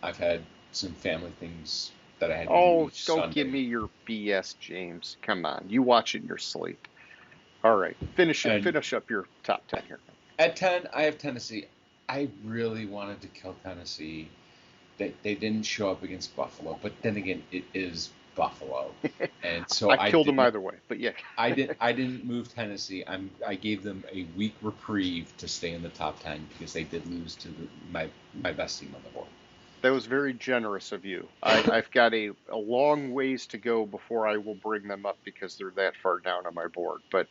S4: I've had some family things that I had to do
S2: Oh,
S4: each
S2: don't give
S4: Sunday.
S2: me your BS, James. Come on. You watch it in your sleep. All right. Finish it.
S4: And
S2: Finish up your top 10 here.
S4: at 10, I have Tennessee. I really wanted to kill Tennessee. they didn't show up against Buffalo, but then again, it is Buffalo, and so
S2: I've killed them either way, but yeah.
S4: I didn't move Tennessee. I gave them a week reprieve to stay in the top 10 because they did lose to my best team on the board.
S2: That was very generous of you. I've got a long ways to go before I will bring them up because they're that far down on my board. But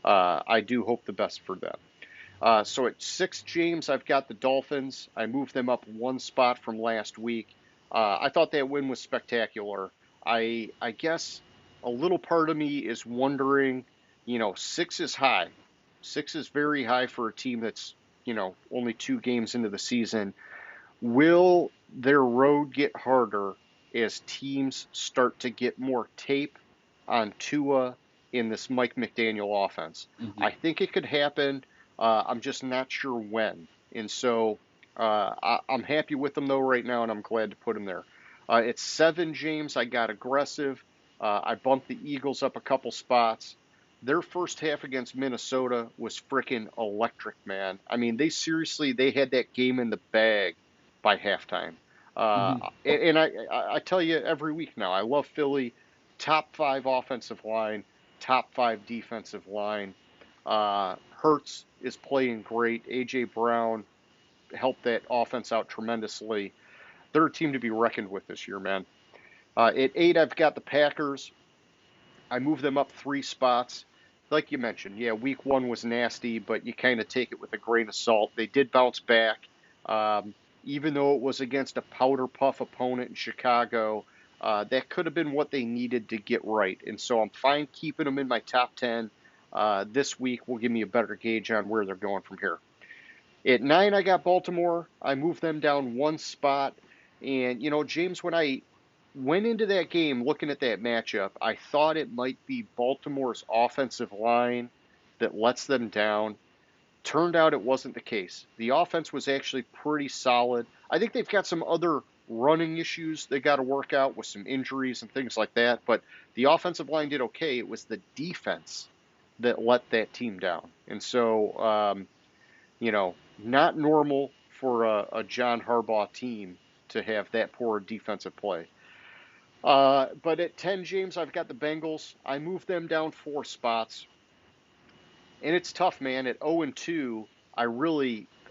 S2: I do hope the best for them. So at 6, James, I've got the Dolphins. I moved them up one spot from last week. I thought that win was spectacular. I guess a little part of me is wondering, 6 is high. 6 is very high for a team that's, only 2 games into the season. Will their road get harder as teams start to get more tape on Tua in this Mike McDaniel offense?
S4: Mm-hmm.
S2: I think it could happen. I'm just not sure when. And so I'm happy with them, though, right now, and I'm glad to put them there. At 7, James, I got aggressive. I bumped the Eagles up a couple spots. Their first half against Minnesota was freaking electric, man. I mean, they had that game in the bag by halftime. And I tell you every week now, I love Philly. Top 5 offensive line, top 5 defensive line. Hurts is playing great. A.J. Brown helped that offense out tremendously. They're a team to be reckoned with this year, man. At 8, I've got the Packers. I moved them up 3 spots. Like you mentioned, yeah, week 1 was nasty, but you kind of take it with a grain of salt. They did bounce back. Even though it was against a powder puff opponent in Chicago, that could have been what they needed to get right. And so I'm fine keeping them in my top 10. This week will give me a better gauge on where they're going from here. At 9, I got Baltimore. I moved them down 1 spot. And, James, when I went into that game looking at that matchup, I thought it might be Baltimore's offensive line that lets them down. Turned out it wasn't the case. The offense was actually pretty solid. I think they've got some other running issues they got to work out with some injuries and things like that, but the offensive line did okay. It was the defense that let that team down. And so, not normal for a John Harbaugh team to have that poor defensive play. But at 10, James, I've got the Bengals. I moved them down 4 spots. And it's tough, man. At 0-2,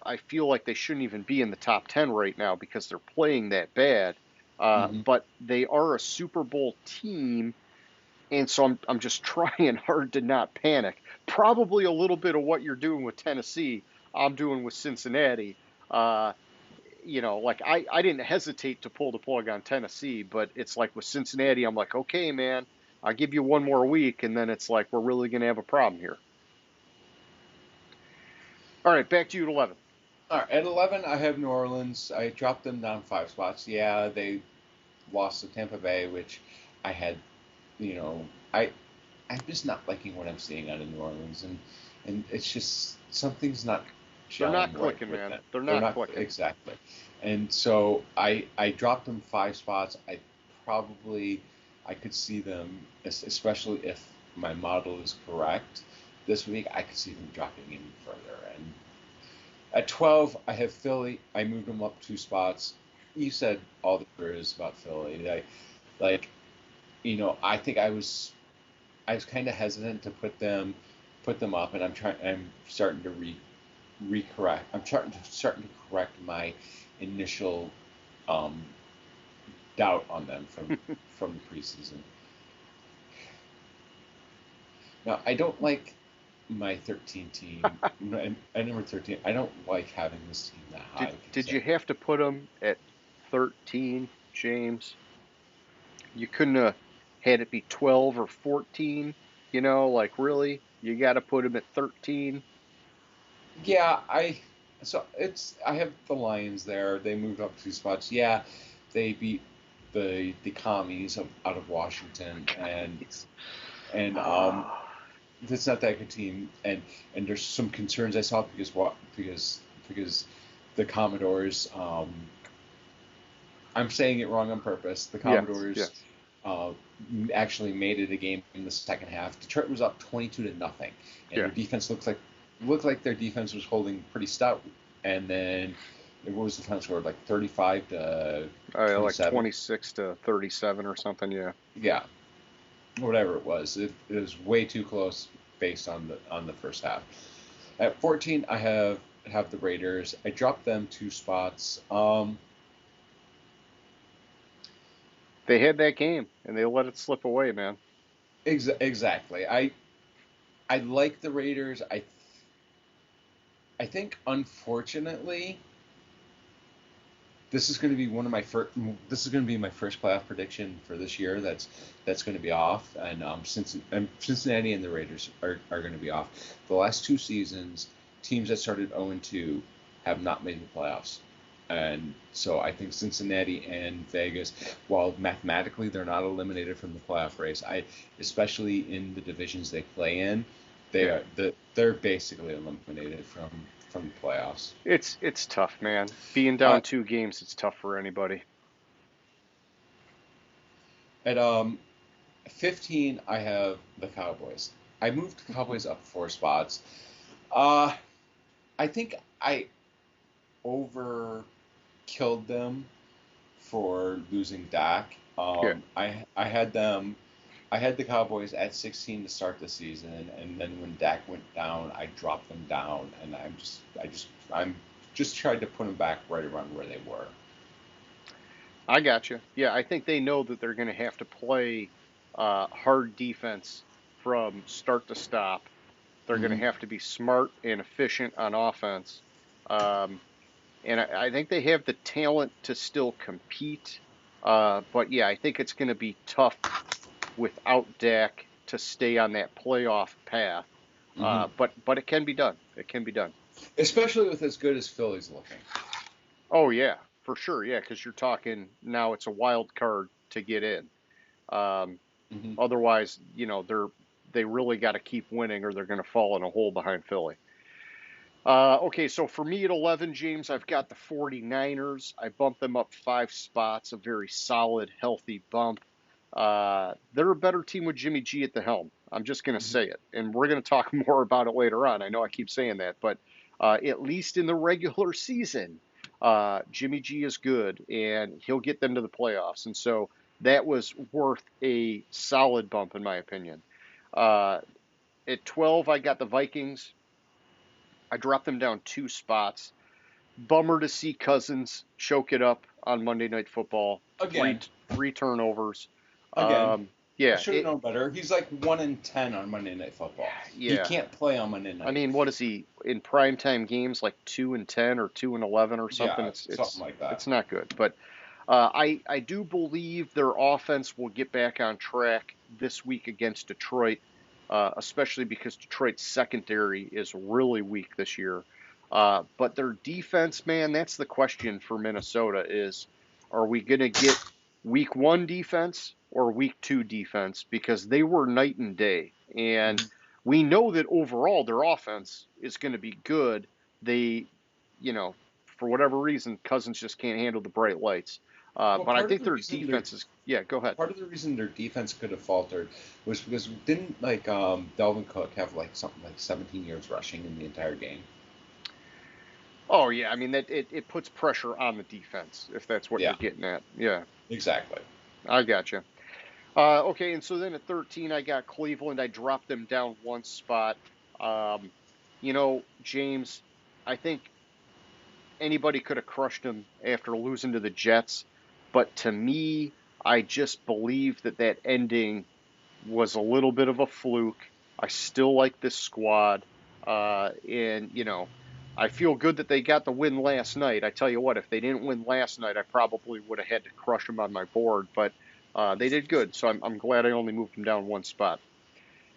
S2: I feel like they shouldn't even be in the top 10 right now because they're playing that bad. But they are a Super Bowl team, and so I'm just trying hard to not panic. Probably a little bit of what you're doing with Tennessee, I'm doing with Cincinnati. I didn't hesitate to pull the plug on Tennessee, but it's like with Cincinnati, I'm like, okay, man, I'll give you one more week, and then it's like we're really going to have a problem here. All right, back to you at 11.
S4: All right, at 11, I have New Orleans. I dropped them down 5 spots. Yeah, they lost to Tampa Bay, which I had, I'm just not liking what I'm seeing out of New Orleans, and it's just something's not.
S2: They're not clicking, man.
S4: Them.
S2: They're not clicking.
S4: Exactly, and so I dropped them 5 spots. I could see them, especially if my model is correct. This week, I could see them dropping even further. And at 12, I have Philly. I moved them up 2 spots. You said all the there is about Philly. I think I was kind of hesitant to put them up, and I'm starting to recorrect. I'm starting to correct my initial doubt on them from the preseason. Now, I don't like my 13 team, at number 13, I don't like having this team that high.
S2: Did you have to put them at 13, James? You couldn't have had it be 12 or 14, really? You got to put them at 13?
S4: Yeah, I have the Lions there. They moved up 2 spots. Yeah, they beat the commies out of Washington, and it's not that good team, and there's some concerns I saw because the Commodores. I'm saying it wrong on purpose. The Commodores actually made it a game in the second half. Detroit was up 22-0, and their defense looked like their defense was holding pretty stout. And then, What was the final score? Like 35 to
S2: Like
S4: 27?
S2: 26-37 or something. Yeah.
S4: Yeah, whatever it was. It was way too close based on the first half. At 14, I have the Raiders. I dropped them 2 spots.
S2: They had that game and they let it slip away, man.
S4: Exactly. I like the Raiders. I think unfortunately this is going to be one of my first. This is going to be my first playoff prediction for this year. That's going to be off, and Cincinnati and the Raiders are going to be off. The last 2 seasons, teams that started 0-2 have not made the playoffs, and so I think Cincinnati and Vegas, while mathematically they're not eliminated from the playoff race, especially in the divisions they play in, they're basically eliminated from the playoffs.
S2: It's tough, man. Being down 2 games, it's tough for anybody.
S4: At 15, I have the Cowboys. I moved the Cowboys up 4 spots. I think I overkilled them for losing Dak.
S2: Yeah.
S4: I had the Cowboys at 16 to start the season, and then when Dak went down, I dropped them down, and I'm just tried to put them back right around where they were.
S2: I got you. Yeah, I think they know that they're going to have to play hard defense from start to stop. They're going to have to be smart and efficient on offense. Um, and I think they have the talent to still compete. But yeah, I think it's going to be tough without Dak to stay on that playoff path. But it can be done. It can be done.
S4: Especially with as good as Philly's looking.
S2: Oh yeah, for sure. Yeah, because you're talking now it's a wild card to get in. Um, Otherwise, they really got to keep winning or they're going to fall in a hole behind Philly. Okay, so for me at 11, James, I've got the 49ers. I bumped them up 5 spots, a very solid, healthy bump. They're a better team with Jimmy G at the helm. I'm just going to say it. And we're going to talk more about it later on. I know I keep saying that, but at least in the regular season, Jimmy G is good and he'll get them to the playoffs. And so that was worth a solid bump, in my opinion. At 12, I got the Vikings. I dropped them down 2 spots. Bummer to see Cousins choke it up on Monday Night Football.
S4: Again.
S2: Three turnovers.
S4: Again.
S2: Yeah.
S4: I should have known better. He's like 1-10 on Monday Night Football.
S2: Yeah.
S4: He can't play on Monday night.
S2: I mean, what is he in primetime games, like 2-10 or 2-11 or something?
S4: Yeah, something like that.
S2: It's not good. But I do believe their offense will get back on track this week against Detroit, especially because Detroit's secondary is really weak this year. But their defense, man, that's the question for Minnesota is, are we going to get week 1 defense or week 2 defense? Because they were night and day. And we know that overall their offense is going to be good. They, for whatever reason, Cousins just can't handle the bright lights. But I think their defense is, go ahead.
S4: Part of the reason their defense could have faltered was because didn't Dalvin Cook have like something like 17 yards rushing in the entire game?
S2: Oh yeah, I mean that it puts pressure on the defense if that's what you're getting at. Yeah,
S4: exactly.
S2: I gotcha. Okay, and so then at 13, I got Cleveland. I dropped them down 1 spot. James, I think anybody could have crushed them after losing to the Jets, but to me, I just believe that ending was a little bit of a fluke. I still like this squad, and I feel good that they got the win last night. I tell you what, if they didn't win last night, I probably would have had to crush them on my board. But they did good, so I'm glad I only moved them down 1 spot.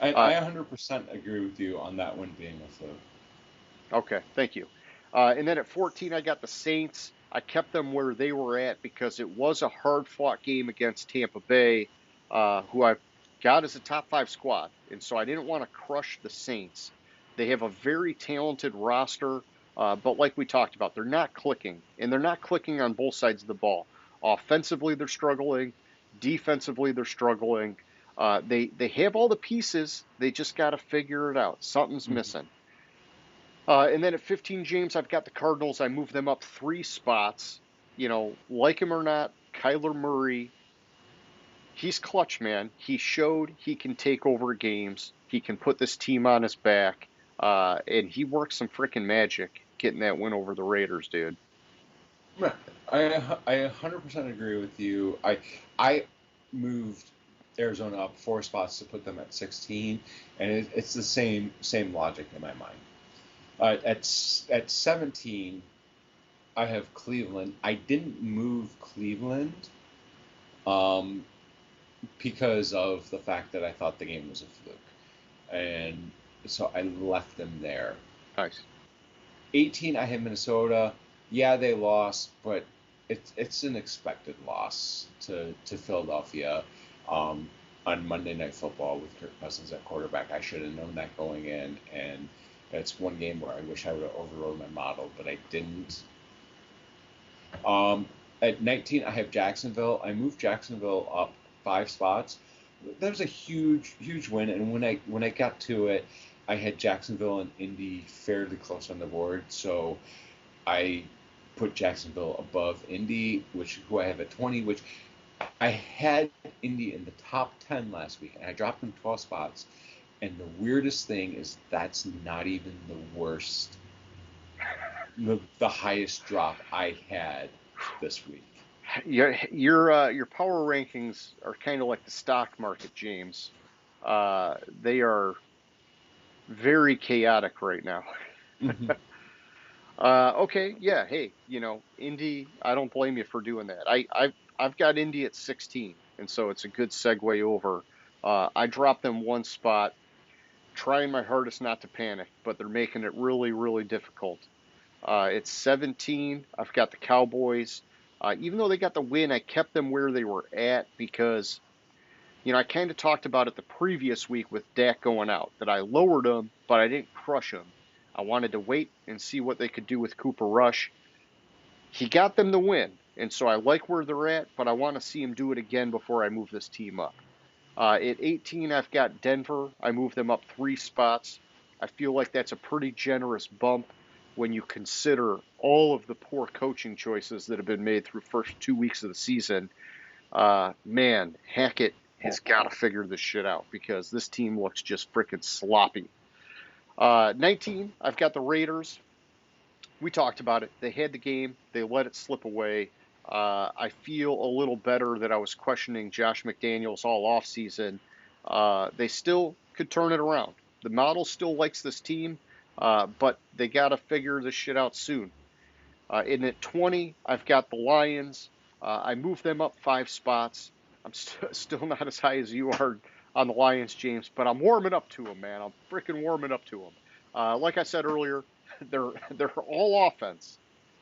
S4: I 100% agree with you on that one being a fluke.
S2: Okay, thank you. And then at 14, I got the Saints. I kept them where they were at because it was a hard-fought game against Tampa Bay, who I've got as a top 5 squad. And so I didn't want to crush the Saints. They have a very talented roster, but like we talked about, they're not clicking. And they're not clicking on both sides of the ball. Offensively, they're struggling. Defensively, they're struggling. They have all the pieces. They just got to figure it out. Something's missing. And then at 15, James, I've got the Cardinals. I move them up 3 spots. Like him or not, Kyler Murray, he's clutch, man. He showed he can take over games. He can put this team on his back. And he worked some freaking magic getting that win over the Raiders, dude.
S4: I 100% agree with you. I moved Arizona up 4 spots to put them at 16, and it's the same logic in my mind. At 17, I have Cleveland. I didn't move Cleveland because of the fact that I thought the game was a fluke, and so I left them there.
S2: Nice.
S4: 18, I had Minnesota. Yeah, they lost, but it's an expected loss to Philadelphia on Monday Night Football with Kirk Cousins at quarterback. I should have known that going in, and it's one game where I wish I would have overrode my model, but I didn't. At 19, I have Jacksonville. I moved Jacksonville up 5 spots. That was a huge win, and when I got to it, I had Jacksonville and Indy fairly close on the board, so I put Jacksonville above Indy, who I have at 20, which I had Indy in the top 10 last week, and I dropped them 12 spots. And the weirdest thing is that's not even the worst, the highest drop I had this week.
S2: Your power rankings are kind of like the stock market, James. They are very chaotic right now.
S4: Mm-hmm.
S2: Okay, yeah, hey, Indy, I don't blame you for doing that. I've got Indy at 16, and so it's a good segue over. I dropped them 1 spot, trying my hardest not to panic, but they're making it really, really difficult. It's 17. I've got the Cowboys. Even though they got the win, I kept them where they were at because, I kind of talked about it the previous week with Dak going out, that I lowered them, but I didn't crush them. I wanted to wait and see what they could do with Cooper Rush. He got them the win, and so I like where they're at, but I want to see him do it again before I move this team up. At 18, I've got Denver. I moved them up 3 spots. I feel like that's a pretty generous bump when you consider all of the poor coaching choices that have been made through first 2 weeks of the season. Man, Hackett has got to figure this shit out because this team looks just freaking sloppy. 19, I've got the Raiders. We talked about it. They had the game. They let it slip away. I feel a little better that I was questioning Josh McDaniels all offseason. They still could turn it around. The model still likes this team, but they got to figure this shit out soon. And at 20, I've got the Lions. I moved them up 5 spots. I'm still not as high as you are on the Lions, James, but I'm warming up to them, man. I'm freaking warming up to them. Like I said earlier, they're all offense.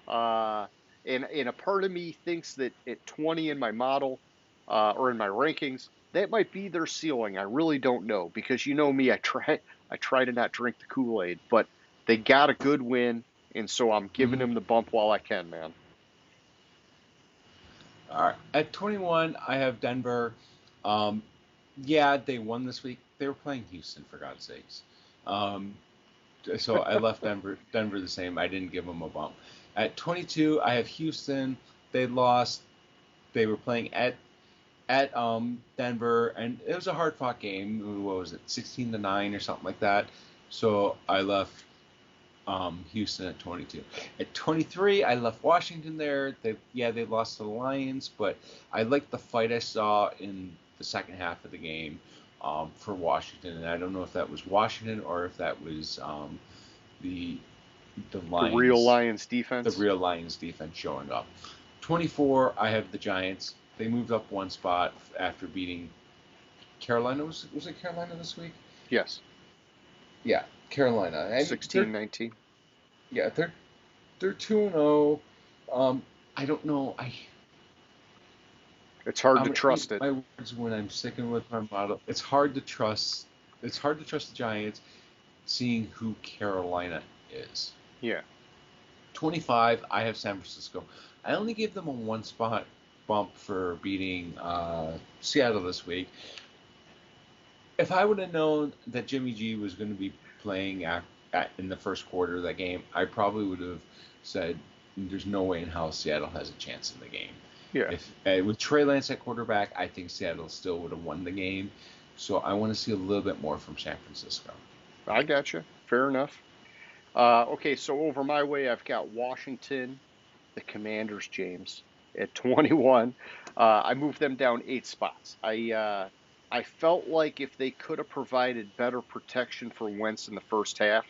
S2: And a part of me thinks that at 20 in my model or in my rankings, that might be their ceiling. I really don't know because you know me, I try to not drink the Kool-Aid, but they got a good win, and so I'm giving them the bump while I can, man.
S4: All right. At 21, I have Denver. Yeah, they won this week. They were playing Houston, for God's sakes. So I left Denver the same. I didn't give them a bump. At 22, I have Houston. They lost. They were playing at Denver, and it was a hard-fought game. What was it, 16-9 or something like that? So I left Houston at 22. At 23, I left Washington there. They lost to the Lions, but I liked the fight I saw in the second half of the game for Washington, and I don't know if that was Washington or if that was the Lions,
S2: the real Lions defense.
S4: The real Lions defense showing up. 24, I have the Giants. They moved up 1 spot after beating Carolina. Was it Carolina this week?
S2: Yes.
S4: Yeah, Carolina.
S2: 16-19.
S4: Yeah, they're 2-0. I don't know.
S2: It's hard to trust it.
S4: My words when I'm sticking with my model. It's hard to trust. It's hard to trust the Giants, seeing who Carolina is.
S2: Yeah.
S4: 25, I have San Francisco. I only gave them a 1 spot bump for beating Seattle this week. If I would have known that Jimmy G was going to be playing in the first quarter of that game, I probably would have said, "There's no way in hell Seattle has a chance in the game."
S2: Yeah,
S4: If with Trey Lance at quarterback, I think Seattle still would have won the game. So I want to see a little bit more from San Francisco.
S2: I got you. Fair enough. Okay, so over my way, I've got Washington, the Commanders, James, at 21. I moved them down 8 spots. I felt like if they could have provided better protection for Wentz in the first half,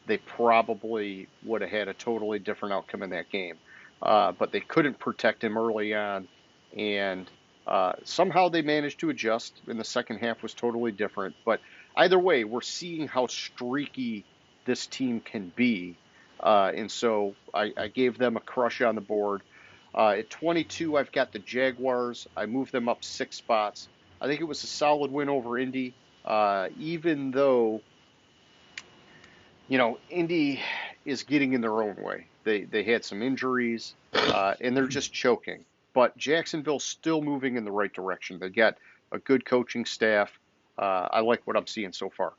S2: they probably would have had a totally different outcome in that game. But they couldn't protect him early on, and somehow they managed to adjust. In the second half was totally different. But either way, we're seeing how streaky this team can be, and so I gave them a crush on the board. At 22, I've got the Jaguars. I moved them up 6 spots. I think it was a solid win over Indy, even though Indy is getting in their own way. They had some injuries, and they're just choking. But Jacksonville's still moving in the right direction. They got a good coaching staff. I like what I'm seeing so far.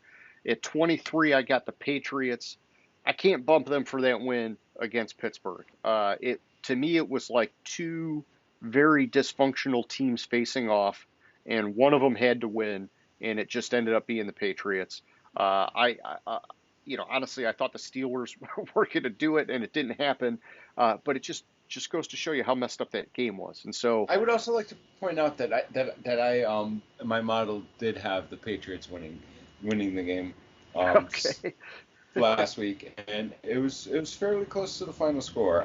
S2: At 23, I got the Patriots. I can't bump them for that win against Pittsburgh. It to me it was like two very dysfunctional teams facing off, and one of them had to win, and it just ended up being the Patriots. Honestly, I thought the Steelers were going to do it, and it didn't happen. But it just goes to show you how messed up that game was. And so,
S4: I would also like to point out that I my model did have the Patriots winning the game
S2: okay,
S4: last week, and it was fairly close to the final score.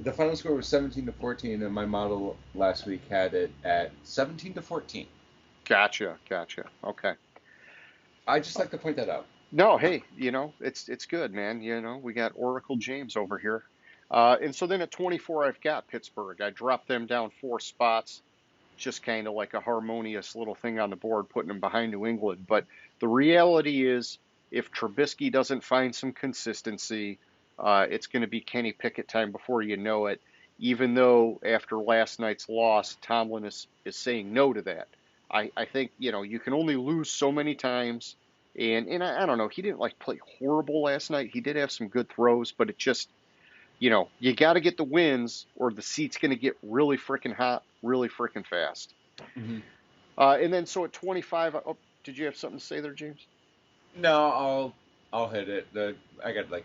S4: The final score was 17-14, and my model last week had it at 17-14.
S2: gotcha. Okay.
S4: I just like to point that out.
S2: No, hey, it's good, man. We got Oracle James over here. And so then at 24, I've got Pittsburgh. I dropped them down 4 spots, just kind of like a harmonious little thing on the board, putting them behind New England. But the reality is, if Trubisky doesn't find some consistency, it's going to be Kenny Pickett time before you know it. Even though after last night's loss, Tomlin is saying no to that. I think, you can only lose so many times. And I don't know, he didn't like play horrible last night. He did have some good throws, but it just, you got to get the wins or the seat's going to get really freaking hot, really freaking fast.
S4: Mm-hmm.
S2: And then so at 25, oh, did you have something to say there, James?
S4: No, I'll hit it. I got like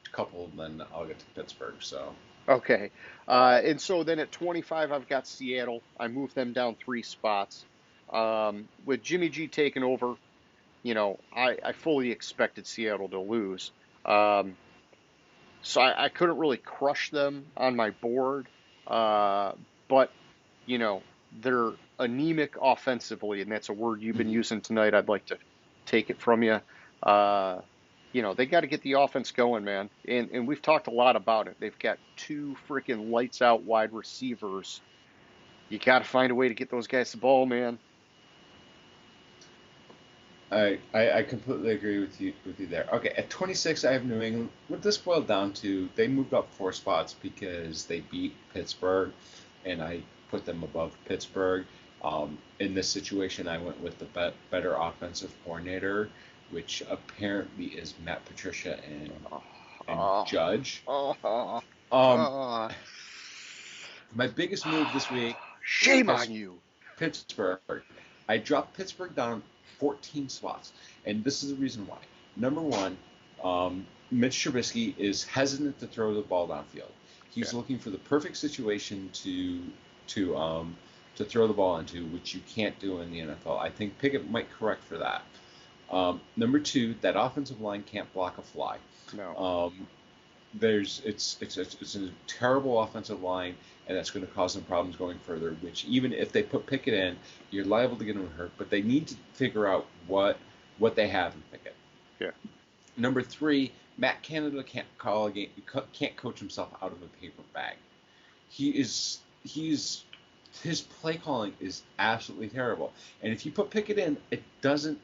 S4: a couple, and then I'll get to Pittsburgh. So
S2: Okay. And so then at 25, I've got Seattle. I moved them down 3 spots. With Jimmy G taking over, I fully expected Seattle to lose. Um, so I couldn't really crush them on my board. But, you know, they're anemic offensively, and that's a word you've been using tonight. I'd like to take it from you. Uh, they got to get the offense going, man. And we've talked a lot about it. They've got two freaking lights out wide receivers. You got to find a way to get those guys the ball, man.
S4: I completely agree with you there. Okay, at 26, I have New England. What this boiled down to, they moved up 4 spots because they beat Pittsburgh, and I put them above Pittsburgh. In this situation, I went with the better offensive coordinator, which apparently is Matt Patricia and Judge. Um, my biggest move this week,
S2: Shame on you.
S4: Pittsburgh. I dropped Pittsburgh down 14 spots, and this is the reason why. Number one, Mitch Trubisky is hesitant to throw the ball downfield. He's looking for the perfect situation to throw the ball into, which you can't do in the NFL. I think Pickett might correct for that. Number two, that offensive line can't block a fly.
S2: No.
S4: It's a terrible offensive line, and that's going to cause them problems going further. Which even if they put Pickett in, you're liable to get them hurt. But they need to figure out what they have in Pickett.
S2: Yeah.
S4: Number three, Matt Canada can't call a game, can't coach himself out of a paper bag. His play calling is absolutely terrible. And if you put Pickett in, it doesn't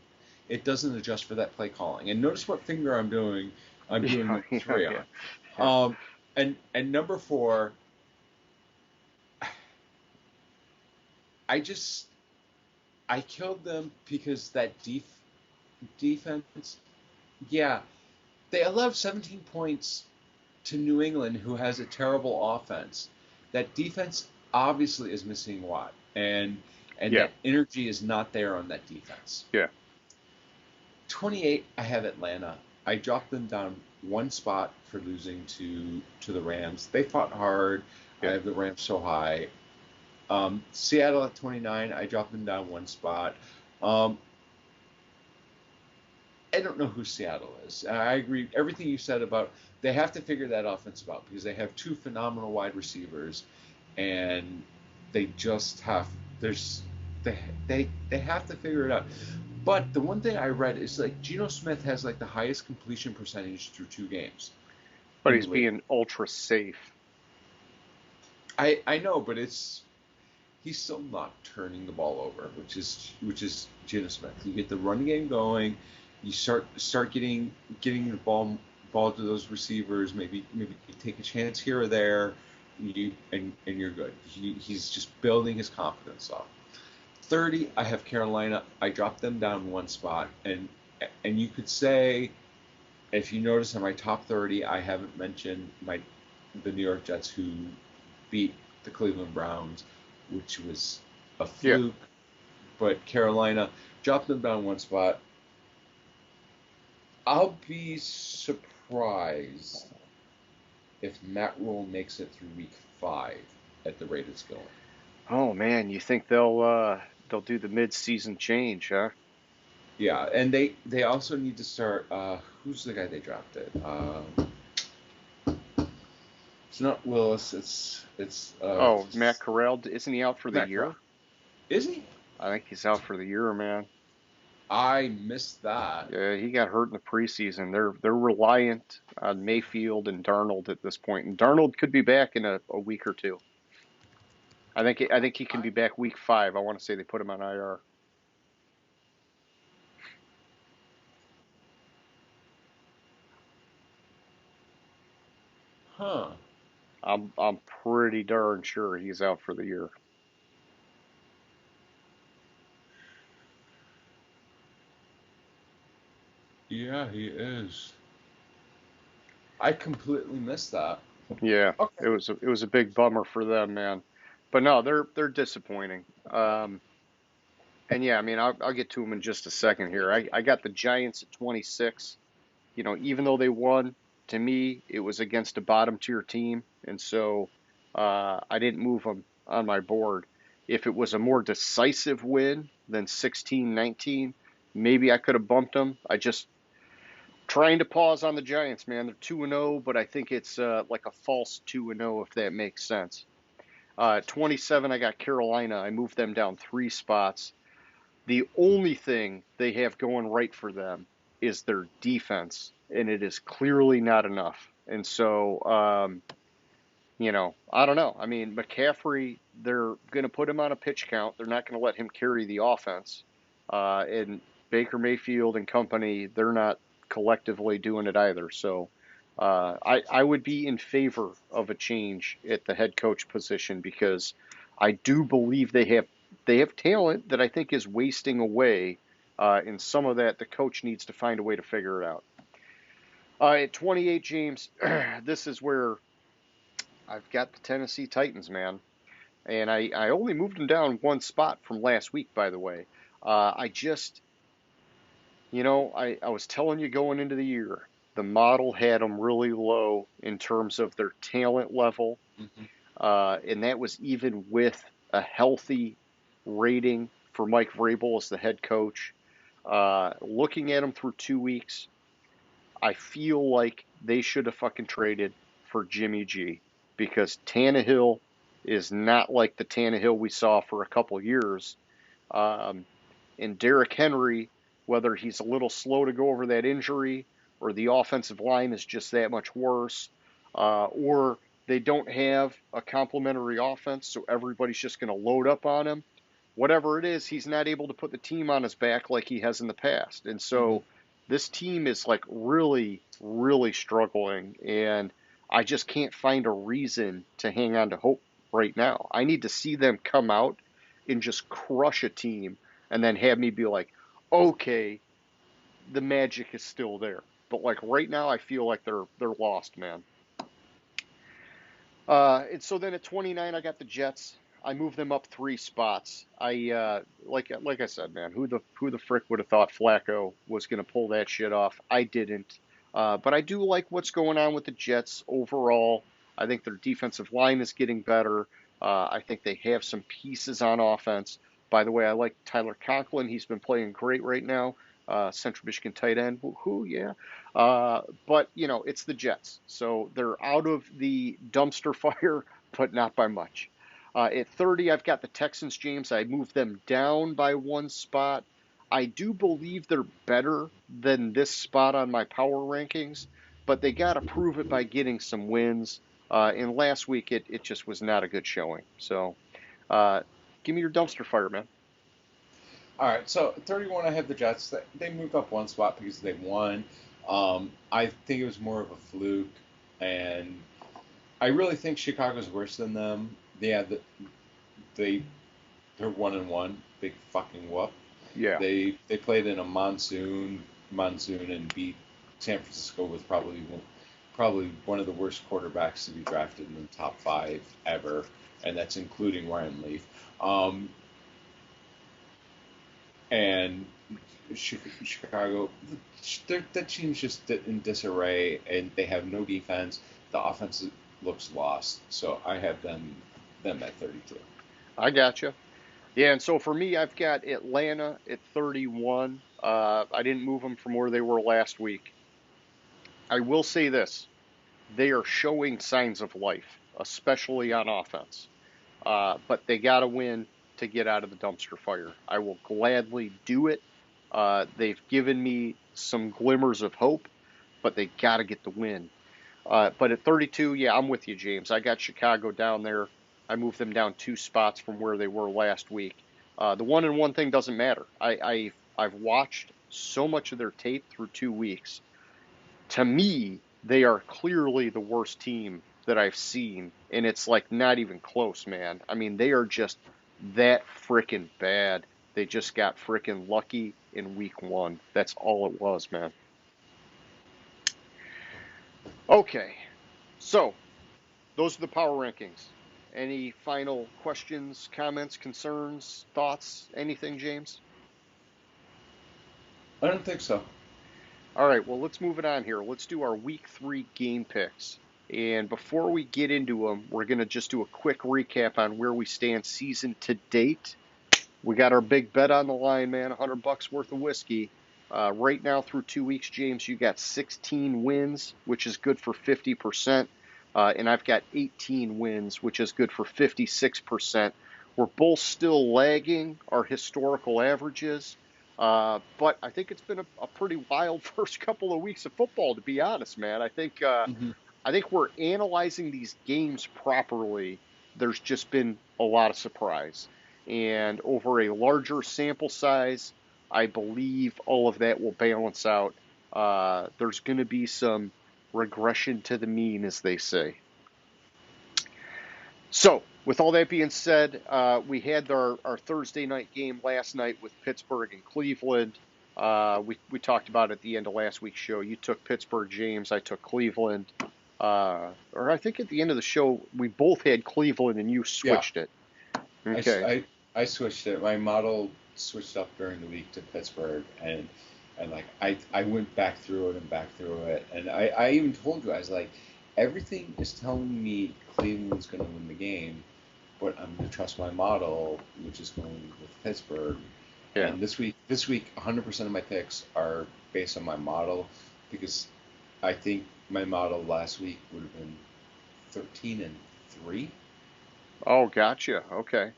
S4: adjust for that play calling. And notice what finger I'm doing. I'm doing number three on. Yeah. And number four, I killed them because that defense, yeah, They allowed 17 points to New England, who has a terrible offense. That defense obviously is missing Watt, and
S2: Yeah,
S4: that energy is not there on that defense.
S2: yeah,
S4: 28, I have Atlanta. I dropped them down one spot for losing to the Rams. They fought hard. I
S2: yeah.
S4: have the Rams so high. Seattle at 29, I dropped them down one spot. Um, I don't know who Seattle is. I agree everything you said about they have to figure that offense out because they have two phenomenal wide receivers, and they just have there's they have to figure it out. But the one thing I read is like Geno Smith has like the highest completion percentage through 2 games
S2: But
S4: in
S2: he's
S4: the league.
S2: being ultra safe.
S4: I know, but he's still not turning the ball over, which is Geno Smith. You get the running game going, you start getting the ball to those receivers. Maybe you take a chance here or there, and you're good. He's just building his confidence up. 30, I have Carolina. I dropped them down one spot, and you could say if you notice in my top 30, I haven't mentioned the New York Jets who beat the Cleveland Browns, which was a
S2: Yeah.
S4: fluke. But Carolina dropped them down one spot. I'll be surprised if Matt Rule makes it through week 5 at the rate it's going.
S2: Oh man, you think they'll do the mid-season change, huh?
S4: Yeah, and they also need to start. Who's the guy they drafted? It's not Willis. It's
S2: Oh, Matt Corral, isn't he out for the
S4: Matt
S2: year?
S4: Corral. Is he?
S2: I think he's out for the year, man.
S4: I missed that.
S2: Yeah, he got hurt in the preseason. They're reliant on Mayfield and Darnold at this point, and Darnold could be back in a week or two. I think he can be back week 5. I want to say they put him on IR.
S4: Huh.
S2: I'm pretty darn sure he's out for the year.
S4: Yeah, he is. I completely missed that.
S2: Yeah,
S4: Okay.
S2: it was a big bummer for them, man. But no, they're disappointing. And yeah, I mean, I'll get to them in just a second here. I got the Giants at 26. Even though they won, to me, it was against a bottom tier team, and so I didn't move them on my board. If it was a more decisive win than 16-19, maybe I could have bumped them. I just trying to pause on the Giants, man. They're 2-0, but I think it's like a false 2-0 if that makes sense. At 27, I got Carolina. I moved them down 3 spots. The only thing they have going right for them is their defense, and it is clearly not enough. And so, I don't know. I mean, McCaffrey, they're going to put him on a pitch count. They're not going to let him carry the offense. And Baker Mayfield and company, they're not collectively doing it either. So, I would be in favor of a change at the head coach position because I do believe they have talent that I think is wasting away. And some of that, the coach needs to find a way to figure it out. At 28, James, this is where I've got the Tennessee Titans, man. And I only moved them down one spot from last week, by the way. I just, I was telling you going into the year, the model had them really low in terms of their talent level.
S4: Hmm.
S2: And that was even with a healthy rating for Mike Vrabel as the head coach. Looking at them through 2 weeks, I feel like they should have fucking traded for Jimmy G because Tannehill is not like the Tannehill we saw for a couple years. Um, and Derrick Henry, whether he's a little slow to go over that injury or the offensive line is just that much worse, or they don't have a complementary offense, so everybody's just going to load up on him. Whatever it is, he's not able to put the team on his back like he has in the past. And
S4: Hmm.
S2: so this team is like really, really struggling. And I just can't find a reason to hang on to hope right now. I need to see them come out and just crush a team and then have me be like, okay, the magic is still there. But like right now, I feel like they're lost, man. And so then at 29, I got the Jets. I moved them up 3 spots. Like I said, man, who the frick would have thought Flacco was going to pull that shit off? I didn't. But I do like what's going on with the Jets overall. I think their defensive line is getting better. I think they have some pieces on offense. By the way, I like Tyler Conklin. He's been playing great right now. Central Michigan tight end. Who, yeah. But, it's the Jets. So they're out of the dumpster fire, but not by much. At 30, I've got the Texans, James. I moved them down by 1 spot. I do believe they're better than this spot on my power rankings, but they got to prove it by getting some wins. And last week, it just was not a good showing. So give me your dumpster fire, man.
S4: All right, so 31, I have the Jets. They moved up 1 spot because they won. I think it was more of a fluke, and I really think Chicago's worse than them. Yeah, they're 1-1, big fucking whoop.
S2: Yeah.
S4: They played in a monsoon and beat San Francisco with probably one of the worst quarterbacks to be drafted in the top 5 ever, and that's including Ryan Leaf. And Chicago, that team's just in disarray, and they have no defense. The offense looks lost, so I have them at 32.
S2: I gotcha. Yeah, and so for me, I've got Atlanta at 31. I didn't move them from where they were last week. I will say this. They are showing signs of life, especially on offense. But they got to win to get out of the dumpster fire. I will gladly do it. They've given me some glimmers of hope, but they got to get the win. But at 32, yeah, I'm with you, James. I got Chicago down there. I moved them down 2 spots from where they were last week. The 1-1 thing doesn't matter. I've watched so much of their tape through 2 weeks. To me, they are clearly the worst team that I've seen, and it's like not even close, man. I mean, they are just that frickin' bad. They just got frickin' lucky in week 1. That's all it was, man. Okay, so those are the power rankings. Any final questions, comments, concerns, thoughts, anything, James?
S4: I don't think so.
S2: All right, well, let's move it on here. Let's do our week 3 game picks. And before we get into them, we're going to just do a quick recap on where we stand season to date. We got our big bet on the line, man, $100 worth of whiskey. Right now through 2 weeks, James, you got 16 wins, which is good for 50%. And I've got 18 wins, which is good for 56%. We're both still lagging our historical averages. But I think it's been a pretty wild first couple of weeks of football, to be honest, man. I think we're analyzing these games properly. There's just been a lot of surprise. And over a larger sample size, I believe all of that will balance out. There's going to be some regression to the mean, as they say. So, with all that being said, we had our Thursday night game last night with Pittsburgh and Cleveland. We talked about it at the end of last week's show. You took Pittsburgh, James. I took Cleveland. Or I think at the end of the show, we both had Cleveland and you switched it. Okay.
S4: I switched it. My model switched up during the week to Pittsburgh, and like I went back through it, and I even told you, I was like, everything is telling me Cleveland's going to win the game, but I'm going to trust my model, which is going with Pittsburgh.
S2: Yeah.
S4: And this week, 100% of my picks are based on my model, because I think my model last week would have been 13-3.
S2: Oh, gotcha. Okay.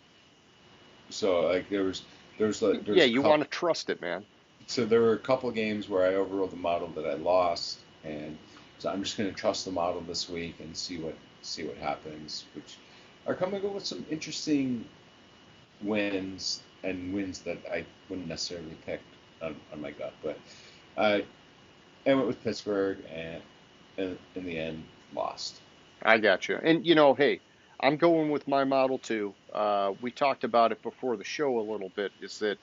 S4: So like there's
S2: yeah, you want to trust it, man.
S4: So there were a couple of games where I overruled the model that I lost, and so I'm just going to trust the model this week and see what happens, which are coming up with some interesting wins that I wouldn't necessarily pick on my gut, but I went with Pittsburgh and in the end lost.
S2: I gotcha. And hey, I'm going with my model too. We talked about it before the show a little bit, is that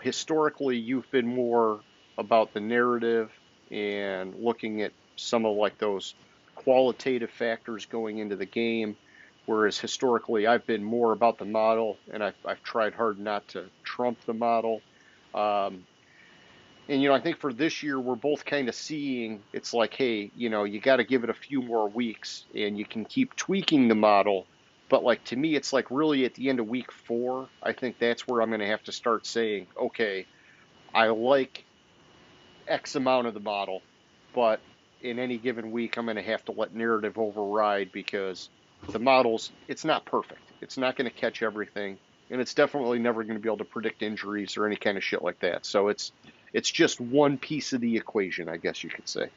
S2: historically you've been more about the narrative and looking at some of like those qualitative factors going into the game, whereas historically I've been more about the model, and I've tried hard not to trump the model. Um, and I think for this year we're both kind of seeing it's like, hey, you got to give it a few more weeks, and you can keep tweaking the model. But like to me, it's like really at the end of week 4, I think that's where I'm going to have to start saying, okay, I like X amount of the model, but in any given week, I'm going to have to let narrative override because the it's not perfect. It's not going to catch everything, and it's definitely never going to be able to predict injuries or any kind of shit like that. So it's just one piece of the equation, I guess you could say.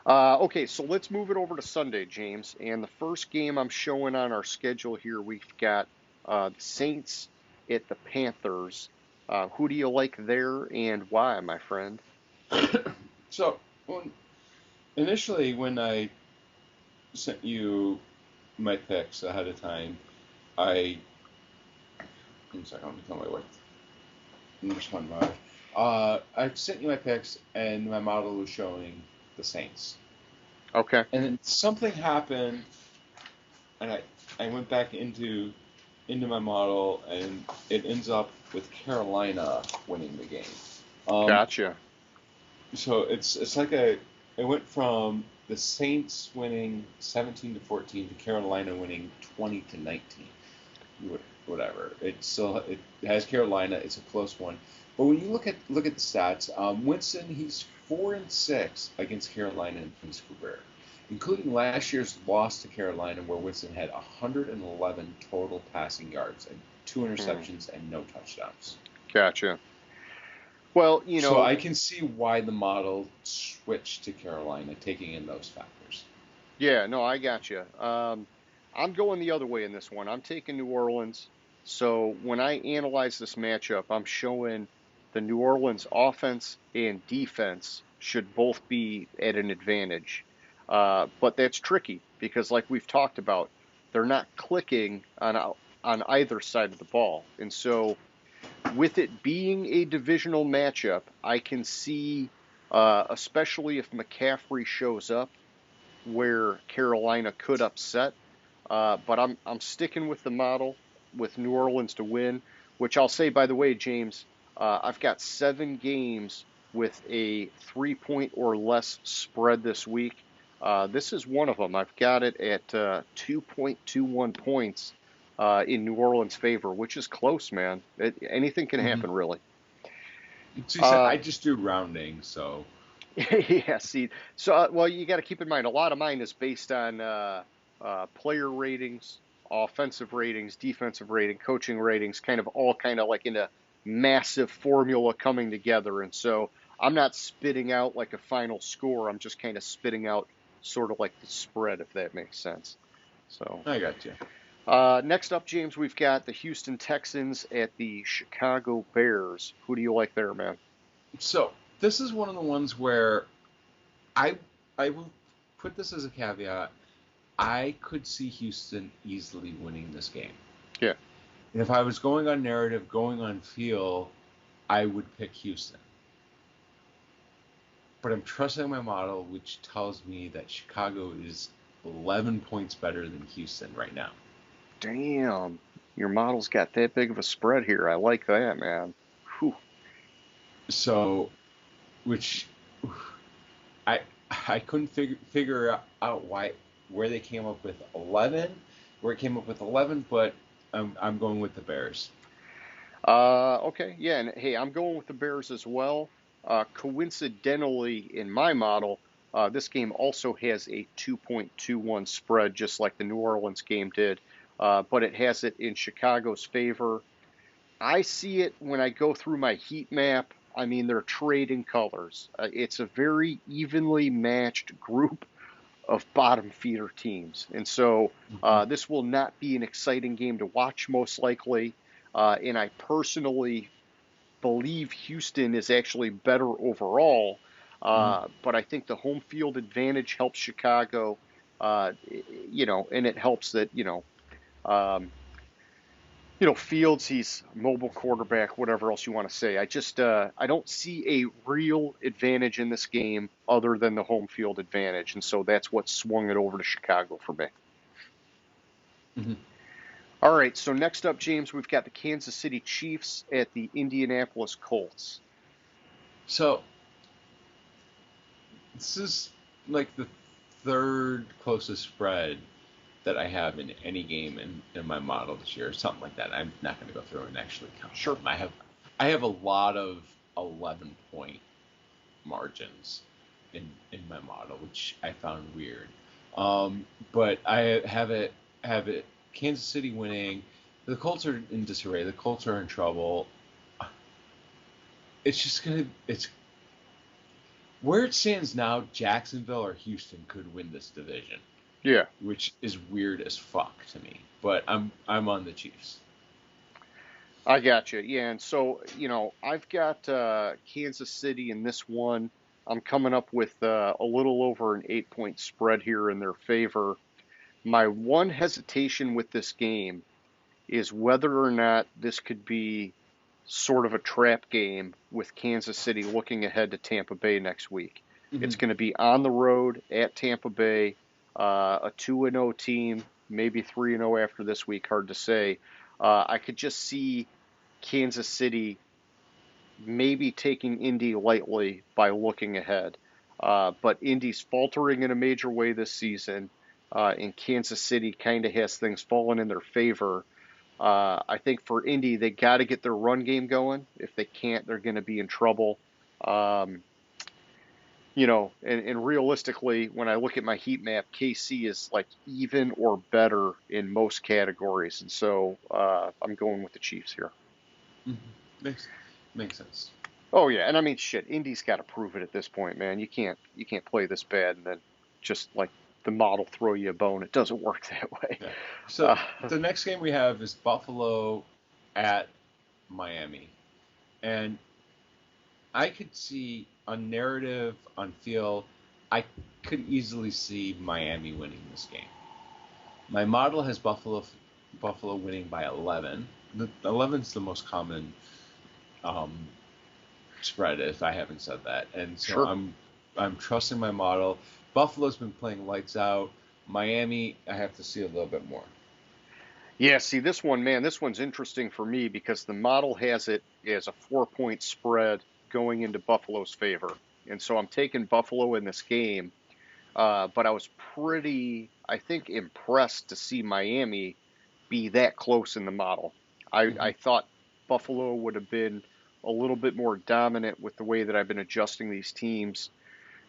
S2: Okay, so let's move it over to Sunday, James. And the first game I'm showing on our schedule here, we've got the Saints at the Panthers. Who do you like there and why, my friend?
S4: So, initially, when I sent you my picks ahead of time, I'm sorry, I'm going to tell my wife. Respond about I sent you my picks, and my model was showing the Saints.
S2: Okay.
S4: And then something happened, and I went back into my model, and it ends up with Carolina winning the game.
S2: Gotcha.
S4: So it's like it went from the Saints winning 17-14 to Carolina winning 20-19. Whatever. It has Carolina. It's a close one. But when you look at the stats, Winston, he's 4-6 against Carolina in his career, including last year's loss to Carolina, where Winston had 111 total passing yards and 2 interceptions and no touchdowns.
S2: Gotcha. Well,
S4: So I can see why the model switched to Carolina, taking in those factors.
S2: Yeah, no, I gotcha. I'm going the other way in this one. I'm taking New Orleans. So when I analyze this matchup, I'm showing the New Orleans offense and defense should both be at an advantage. But that's tricky because, like we've talked about, they're not clicking on either side of the ball. And so, with it being a divisional matchup, I can see, especially if McCaffrey shows up, where Carolina could upset. But I'm sticking with the model with New Orleans to win, which I'll say, by the way, James, I've got 7 games with a 3-point or less spread this week. This is one of them. I've got it at 2.21 points in New Orleans' favor, which is close, man. Anything can happen, really.
S4: So you said I just do rounding, so.
S2: Yeah, see, so well, you got to keep in mind a lot of mine is based on player ratings, offensive ratings, defensive rating, coaching ratings, kind of like in a massive formula coming together. And so I'm not spitting out like a final score. I'm just kind of spitting out sort of like the spread, if that makes sense. So
S4: I got you.
S2: next up, James, we've got the Houston Texans at the Chicago Bears. Who do you like there, man?
S4: So this is one of the ones where I will put this as a caveat. I could see Houston easily winning this game.
S2: Yeah.
S4: And if I was going on narrative, going on feel, I would pick Houston. But I'm trusting my model, which tells me that Chicago is 11 points better than Houston right now.
S2: Damn, your model's got that big of a spread here. I like that, man. Whew.
S4: So, which I couldn't figure out where they came up with 11, but I'm going with the Bears.
S2: Okay, yeah, and hey, I'm going with the Bears as well. Coincidentally, in my model, this game also has a 2.21 spread, just like the New Orleans game did, but it has it in Chicago's favor. I see it when I go through my heat map. I mean, they're trading colors. It's a very evenly matched group of bottom feeder teams. And so this will not be an exciting game to watch, most likely. And I personally believe Houston is actually better overall. But I think the home field advantage helps Chicago, and it helps that, um, Fields, he's mobile quarterback, whatever else you want to say. I don't see a real advantage in this game other than the home field advantage, and so that's what swung it over to Chicago for me.
S4: Mm-hmm.
S2: All right, so next up, James, we've got the Kansas City Chiefs at the Indianapolis Colts.
S4: So this is like the third closest spread that I have in any game in my model this year, something like that. I'm not going to go through and actually count
S2: Sure.
S4: them. I have a lot of 11-point margins in my model, which I found weird. But I have it Kansas City winning. The Colts are in disarray. The Colts are in trouble. It's where it stands now. Jacksonville or Houston could win this division.
S2: Yeah.
S4: Which is weird as fuck to me. But I'm on the Chiefs.
S2: I got you. Yeah, and so, I've got Kansas City in this one. I'm coming up with a little over an 8-point spread here in their favor. My one hesitation with this game is whether or not this could be sort of a trap game with Kansas City looking ahead to Tampa Bay next week.
S4: Mm-hmm.
S2: It's going to be on the road at Tampa Bay, a 2-0 team, maybe 3-0 after this week, hard to say. I could just see Kansas City maybe taking Indy lightly by looking ahead. But Indy's faltering in a major way this season, and Kansas City kind of has things falling in their favor. I think for Indy, they got to get their run game going. If they can't, they're going to be in trouble. And realistically, when I look at my heat map, KC is like even or better in most categories, and so I'm going with the Chiefs here.
S4: Mm-hmm. Makes sense.
S2: Oh yeah, and I mean shit, Indy's got to prove it at this point, man. You can't play this bad and then just like the model throw you a bone. It doesn't work that way.
S4: Yeah. So the next game we have is Buffalo at Miami, and I could see on narrative, on feel, I could easily see Miami winning this game. My model has Buffalo winning by 11. The 11's the most common spread, if I haven't said that, and so
S2: Sure.
S4: I'm trusting my model. Buffalo's been playing lights out. Miami, I have to see a little bit more.
S2: Yeah, see this one, man, this one's interesting for me because the model has it as a 4-point spread going into Buffalo's favor. And so I'm taking Buffalo in this game. But I was pretty, I think, impressed to see Miami be that close in the model.
S4: Mm-hmm.
S2: I thought Buffalo would have been a little bit more dominant with the way that I've been adjusting these teams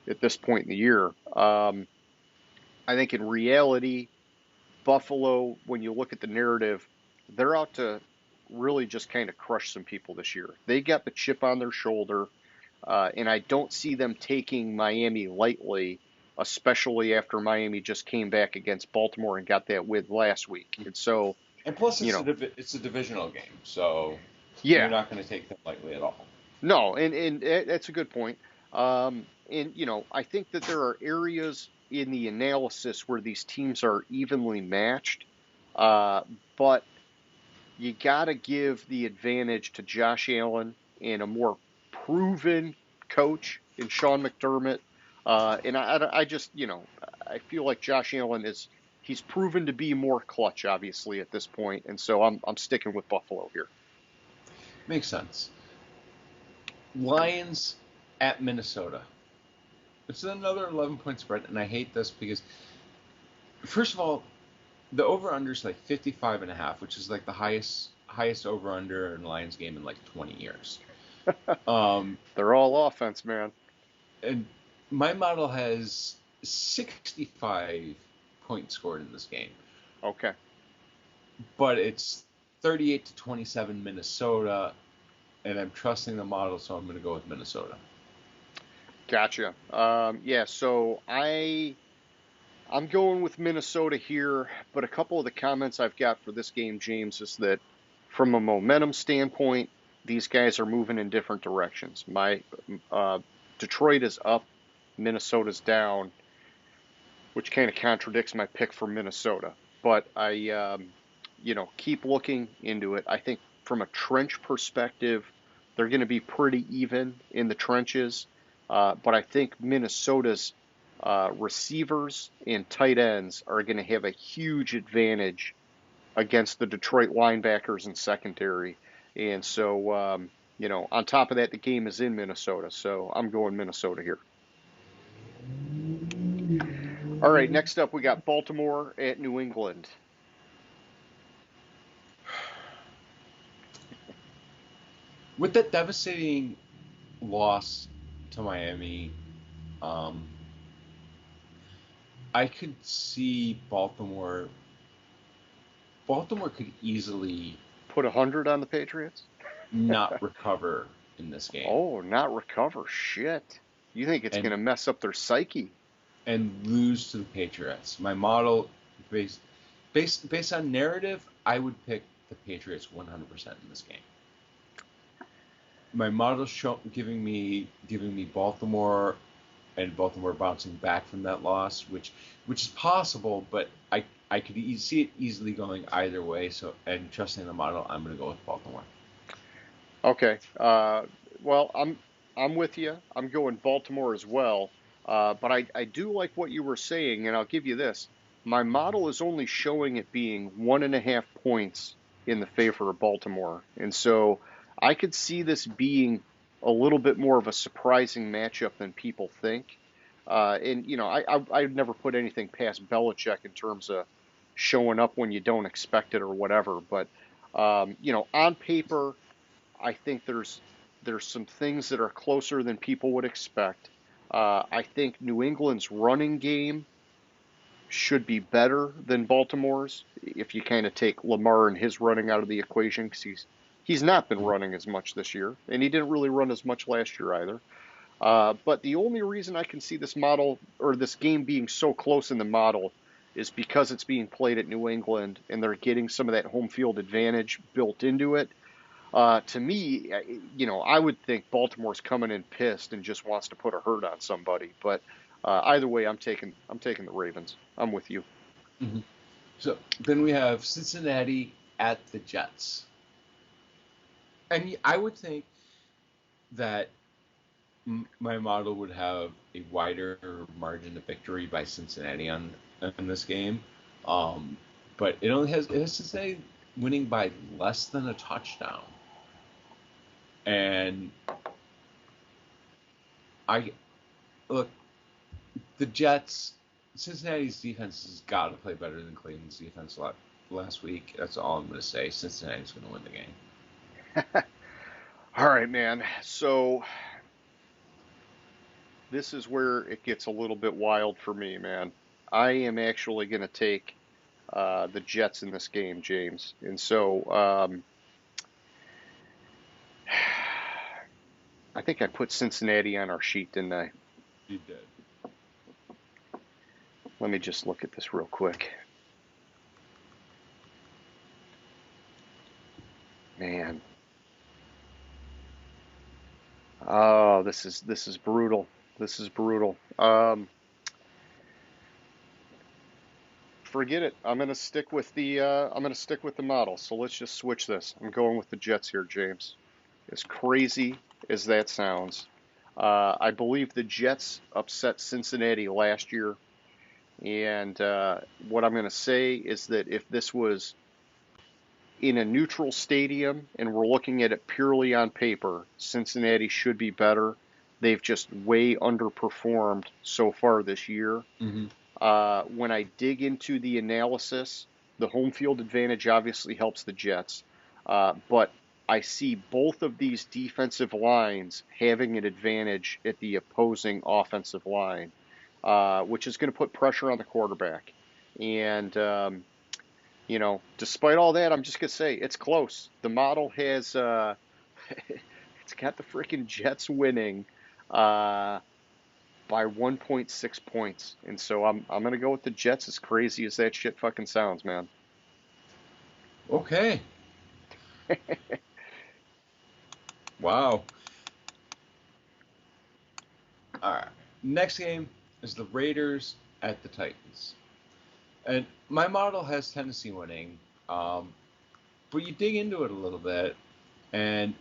S2: at this point in the year. I think in reality, Buffalo, when you look at the narrative, they're out to really just kind of crush some people this year. They got the chip on their shoulder, and I don't see them taking Miami lightly, especially after Miami just came back against Baltimore and got that win last week. And so,
S4: and plus, it's a divisional game, so
S2: yeah,
S4: you're not going to take them lightly at all.
S2: No, and that's a good point. I think that there are areas in the analysis where these teams are evenly matched, but you got to give the advantage to Josh Allen and a more proven coach in Sean McDermott. And I just, I feel like Josh Allen he's proven to be more clutch, obviously, at this point, and so I'm sticking with Buffalo here.
S4: Makes sense. Lions at Minnesota. It's another 11-point spread, and I hate this because, first of all, the over-under is like 55.5, which is like the highest over-under in Lions game in like 20 years.
S2: They're all offense, man.
S4: And my model has 65 points scored in this game.
S2: Okay.
S4: But it's 38-27 Minnesota, and I'm trusting the model, so I'm going to go with Minnesota.
S2: Gotcha. Yeah, so I'm going with Minnesota here, but a couple of the comments I've got for this game, James, is that from a momentum standpoint, these guys are moving in different directions. My Detroit is up, Minnesota's down, which kind of contradicts my pick for Minnesota. But I keep looking into it. I think from a trench perspective, they're going to be pretty even in the trenches. But I think Minnesota's receivers and tight ends are going to have a huge advantage against the Detroit linebackers and secondary. And so, on top of that, the game is in Minnesota. So I'm going Minnesota here. All right, next up, we got Baltimore at New England.
S4: With that devastating loss to Miami, I could see Baltimore. Baltimore could easily
S2: Put 100 on the Patriots?
S4: not recover in this game.
S2: Oh, not recover. Shit. You think it's going to mess up their psyche?
S4: And lose to the Patriots. My model, based on narrative, I would pick the Patriots 100% in this game. My model giving me Baltimore, and Baltimore bouncing back from that loss, which is possible, but I could see it easily going either way. So, and trusting the model, I'm going to go with Baltimore.
S2: Okay. Well, I'm with you. I'm going Baltimore as well. But I do like what you were saying, and I'll give you this. My model is only showing it being 1.5 points in the favor of Baltimore. And so I could see this being a little bit more of a surprising matchup than people think. I'd never put anything past Belichick in terms of showing up when you don't expect it or whatever. But, on paper, I think there's some things that are closer than people would expect. I think New England's running game should be better than Baltimore's if you kind of take Lamar and his running out of the equation, because he's not been running as much this year, and he didn't really run as much last year either. But the only reason I can see this model or this game being so close in the model is because it's being played at New England and they're getting some of that home field advantage built into it. To me, I would think Baltimore's coming in pissed and just wants to put a hurt on somebody. But either way, I'm taking the Ravens. I'm with you.
S4: Mm-hmm. So then we have Cincinnati at the Jets, and I would think that my model would have a wider margin of victory by Cincinnati on this game, but it has Cincinnati winning by less than a touchdown. And look, the Jets, Cincinnati's defense has got to play better than Cleveland's defense last week. That's all I'm going to say. Cincinnati's going to win the game.
S2: All right, man. So this is where it gets a little bit wild for me, man. I am actually going to take the Jets in this game, James. And so I think I put Cincinnati on our sheet, didn't I?
S4: You did.
S2: Let me just look at this real quick. Man. Oh, this is brutal. This is brutal. Forget it. I'm gonna stick with the model. So let's just switch this. I'm going with the Jets here, James. As crazy as that sounds, I believe the Jets upset Cincinnati last year. And what I'm going to say is that if this was in a neutral stadium and we're looking at it purely on paper, Cincinnati should be better. They've just way underperformed so far this year.
S4: Mm-hmm.
S2: When I dig into the analysis, the home field advantage obviously helps the Jets. But I see both of these defensive lines having an advantage at the opposing offensive line, which is going to put pressure on the quarterback. And, despite all that, I'm just going to say it's close. The model has, it's got the freaking Jets winning by 1.6 points. And so I'm going to go with the Jets, as crazy as that shit fucking sounds, man.
S4: Okay. Wow. All right. Next game is the Raiders at the Titans. And my model has Tennessee winning, Um, but you dig into it a little bit, and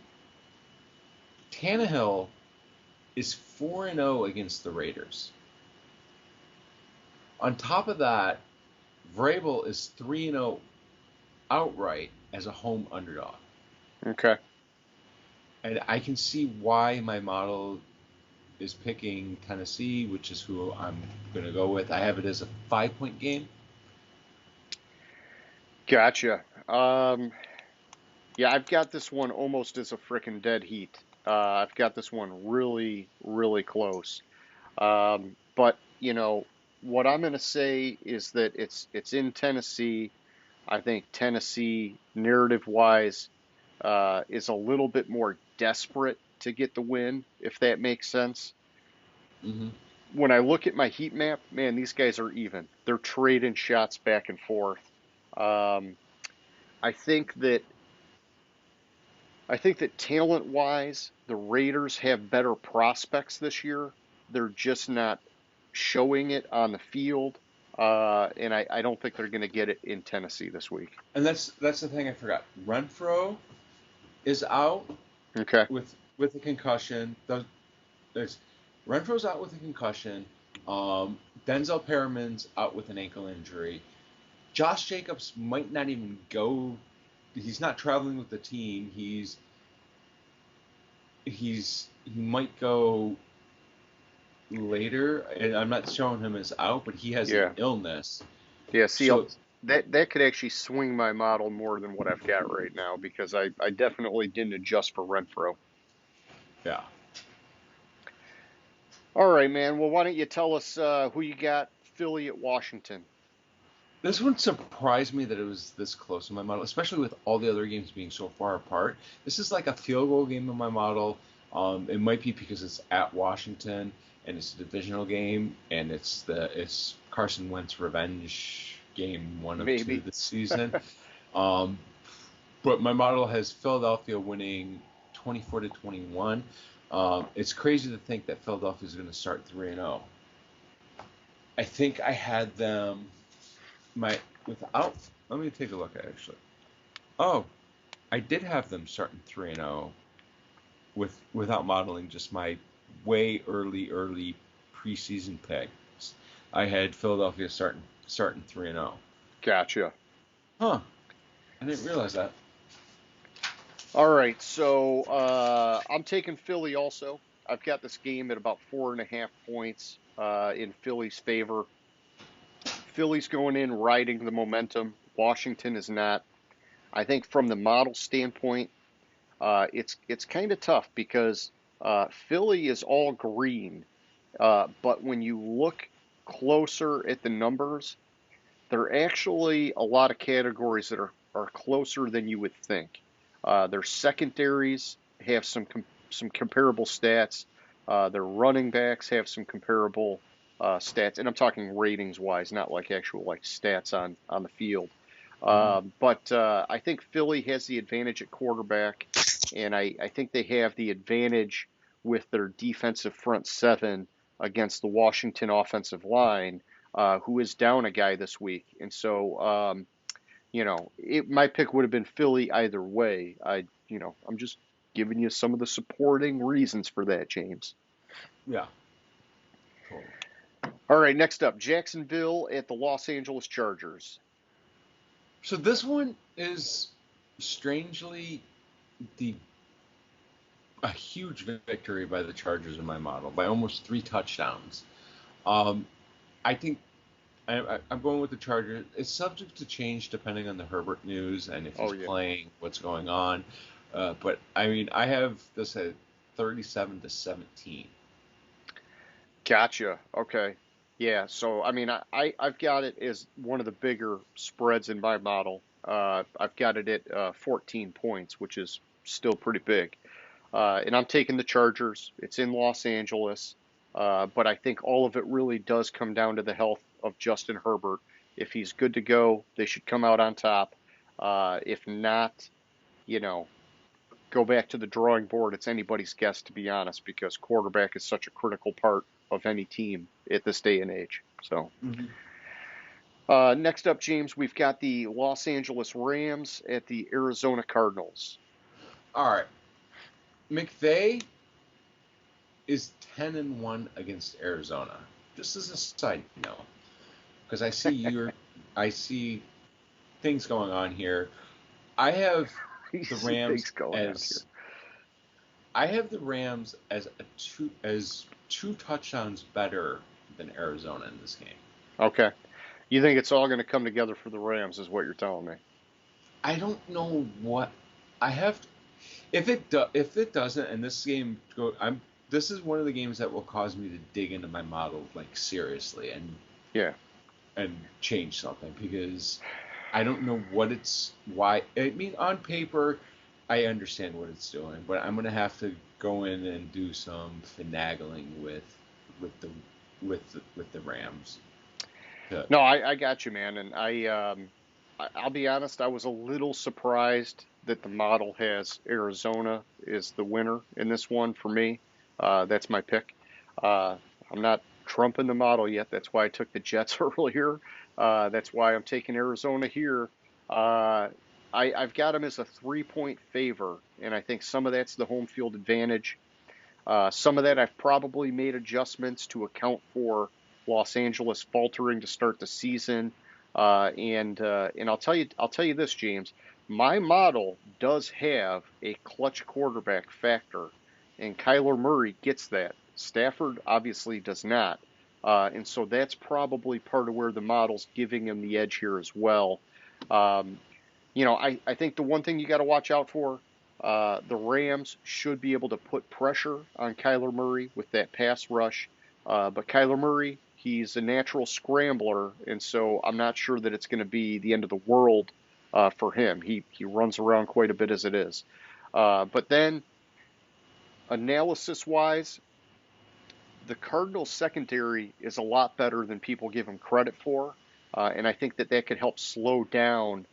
S4: Tannehill is 4-0 against the Raiders. On top of that, Vrabel is 3-0 outright as a home underdog.
S2: Okay.
S4: And I can see why my model is picking Tennessee, which is who I'm going to go with. I have it as a 5-point game.
S2: Gotcha. Yeah, I've got this one almost as a frickin' dead heat. I've got this one really, really close. But what I'm going to say is that it's in Tennessee. I think Tennessee, narrative-wise, is a little bit more desperate to get the win, if that makes sense.
S4: Mm-hmm.
S2: When I look at my heat map, man, these guys are even. They're trading shots back and forth. Um, I think that talent-wise, the Raiders have better prospects this year. They're just not showing it on the field, and I don't think they're going to get it in Tennessee this week.
S4: And that's the thing I forgot. Renfro is out
S2: Okay.
S4: with a concussion. There's Renfro's out with a concussion. Denzel Perriman's out with an ankle injury. Josh Jacobs might not even go. He's not traveling with the team. He might go later, and I'm not showing him as out, but he has
S2: Yeah.
S4: an illness.
S2: Yeah. See,
S4: So
S2: that could actually swing my model more than what I've got right now because I definitely didn't adjust for Renfro.
S4: yeah.
S2: All right, man. Well, why don't you tell us who you got? Philly at Washington.
S4: This one surprised me that it was this close in my model, especially with all the other games being so far apart. This is like a field goal game in my model. It might be because it's at Washington and it's a divisional game, and it's Carson Wentz revenge game, one of
S2: Maybe.
S4: two this season. But my model has Philadelphia winning 24-21. It's crazy to think that Philadelphia is going to start 3-0. I think I had them let me take a look actually. Oh, I did have them starting 3-0 without modeling, just my way early preseason picks. I had Philadelphia starting 3-0.
S2: Gotcha.
S4: Huh. I didn't realize that.
S2: All right, so I'm taking Philly also. I've got this game at about 4.5 points in Philly's favor. Philly's going in riding the momentum. Washington is not. I think from the model standpoint, it's kind of tough because Philly is all green, but when you look closer at the numbers, there are actually a lot of categories that are closer than you would think. Their secondaries have some comparable stats. Their running backs have some comparable stats, and I'm talking ratings wise, not like actual like stats on the field. But I think Philly has the advantage at quarterback, and I think they have the advantage with their defensive front seven against the Washington offensive line, who is down a guy this week. And so, my pick would have been Philly either way. I'm just giving you some of the supporting reasons for that, James.
S4: Yeah. Cool.
S2: All right, next up, Jacksonville at the Los Angeles Chargers.
S4: So this one is strangely a huge victory by the Chargers in my model by almost 3 touchdowns. I think I'm going with the Chargers. It's subject to change depending on the Herbert news and if he's playing, what's going on. But I mean, I have this at 37-17.
S2: Gotcha. Okay. Yeah. So I mean, I've got it as one of the bigger spreads in my model. I've got it at 14 points, which is still pretty big. And I'm taking the Chargers. It's in Los Angeles. But I think all of it really does come down to the health of Justin Herbert. If he's good to go, they should come out on top. If not, go back to the drawing board. It's anybody's guess, to be honest, because quarterback is such a critical part of any team at this day and age. So, Next up, James, we've got the Los Angeles Rams at the Arizona Cardinals.
S4: All right. McVay is 10-1 against Arizona. Just as a side note, because I see things going on here. I have the Rams
S2: Things going on here.
S4: as I have the Rams as two touchdowns better than Arizona in this game.
S2: Okay. You think it's all going to come together for the Rams, is what you're telling me.
S4: I don't know what I have. If it doesn't, and this game this is one of the games that will cause me to dig into my model like seriously
S2: Yeah.
S4: and change something because I don't know why. I mean, on paper, I understand what it's doing, but I'm gonna have to go in and do some finagling with the Rams.
S2: No, I got you, man, and I'll be honest, I was a little surprised that the model has Arizona is the winner in this one for me. That's my pick. Uh, I'm not trumping the model yet. That's why I took the Jets earlier. That's why I'm taking Arizona here. Uh, I've got them as a 3-point favor, and I think some of that's the home field advantage. Some of that I've probably made adjustments to account for Los Angeles faltering to start the season. And I'll tell you this, James, my model does have a clutch quarterback factor, and Kyler Murray gets that. Stafford obviously does not. And so that's probably part of where the model's giving him the edge here as well. Um, I think the one thing you got to watch out for, the Rams should be able to put pressure on Kyler Murray with that pass rush. But Kyler Murray, he's a natural scrambler, and so I'm not sure that it's going to be the end of the world for him. He runs around quite a bit as it is. But then, analysis wise, the Cardinals secondary is a lot better than people give him credit for. And I think that that could help slow down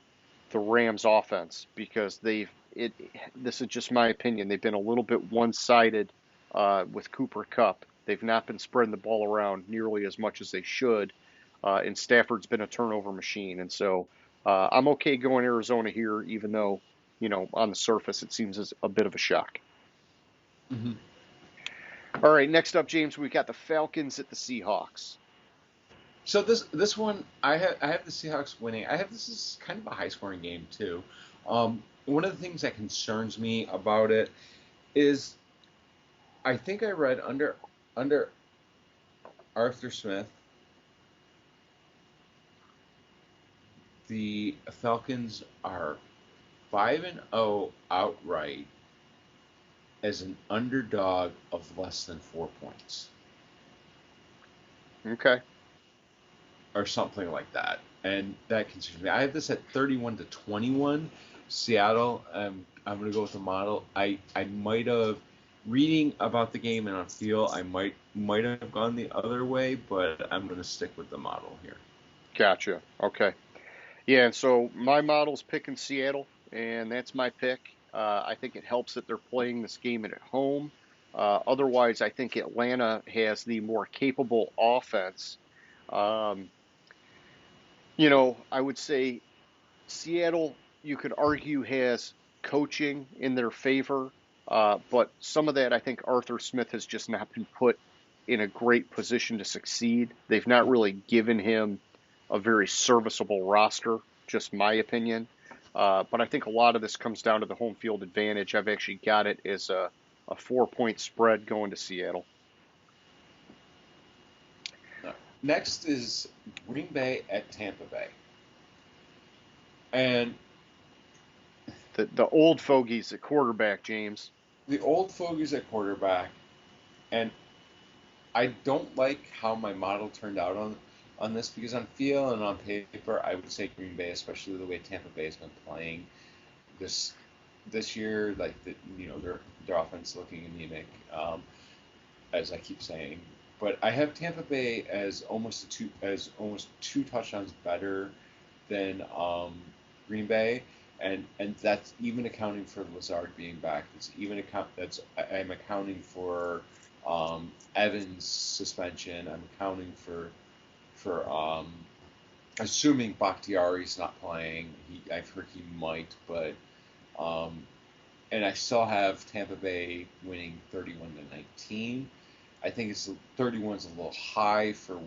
S2: the Rams offense because this is just my opinion. They've been a little bit one-sided with Cooper Kupp. They've not been spreading the ball around nearly as much as they should. And Stafford's been a turnover machine. And so I'm okay going Arizona here, even though, on the surface it seems as a bit of a shock.
S4: Mm-hmm.
S2: All right, next up, James, we've got the Falcons at the Seahawks.
S4: So this one, I have the Seahawks winning. This is kind of a high scoring game too. One of the things that concerns me about it is I think I read under Arthur Smith, the Falcons are 5-0 outright as an underdog of less than 4 points.
S2: Okay.
S4: Or something like that. And that concerns me. I have this at 31-21. Seattle. I'm going to go with the model. I might have reading about the game and on feel. I might have gone the other way, but I'm going to stick with the model here.
S2: Gotcha. Okay. Yeah, and so my model's picking Seattle, and that's my pick. I think it helps that they're playing this game at home. Otherwise, I think Atlanta has the more capable offense. Um, I would say Seattle, you could argue, has coaching in their favor, but some of that I think Arthur Smith has just not been put in a great position to succeed. They've not really given him a very serviceable roster, just my opinion. But I think a lot of this comes down to the home field advantage. I've actually got it as a 4-point spread going to Seattle.
S4: Next is Green Bay at Tampa Bay. And
S2: The old fogies at quarterback, James.
S4: the old fogies at quarterback, and I don't like how my model turned out on this because on feel and on paper, I would say Green Bay, especially the way Tampa Bay has been playing this year, like their offense looking anemic, as I keep saying. But I have Tampa Bay as almost two touchdowns better than Green Bay, and that's even accounting for Lazard being back. I'm accounting for Evans' suspension. I'm accounting for assuming Bakhtiari's not playing. I've heard he might, but and I still have Tampa Bay winning 31-19. I think it's 31's a little high for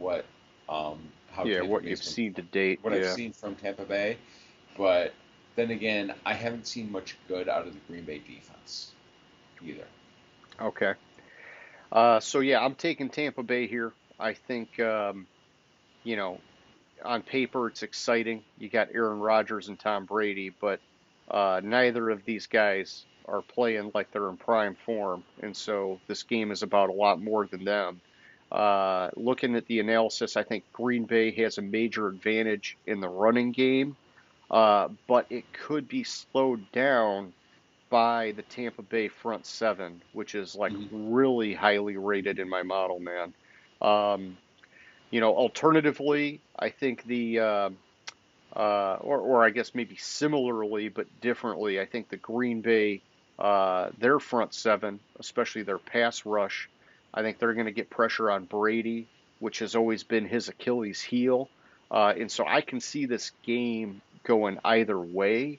S4: how
S2: Yeah,
S4: Tampa
S2: what
S4: Bay's
S2: you've
S4: been,
S2: seen to date.
S4: what I've
S2: Yeah.
S4: seen from Tampa Bay, but then again, I haven't seen much good out of the Green Bay defense either.
S2: Okay. So yeah, I'm taking Tampa Bay here. I think you know, on paper it's exciting. You got Aaron Rodgers and Tom Brady, but neither of these guys are playing like they're in prime form, and so this game is about a lot more than them. Looking at the analysis, I think Green Bay has a major advantage in the running game, but it could be slowed down by the Tampa Bay front seven, which is like
S4: Hmm.
S2: really highly rated in my model, man. Um, Alternatively, I think or I guess maybe similarly but differently, I think the Green Bay, their front seven, especially their pass rush, I think they're going to get pressure on Brady, which has always been his Achilles heel. And so I can see this game going either way.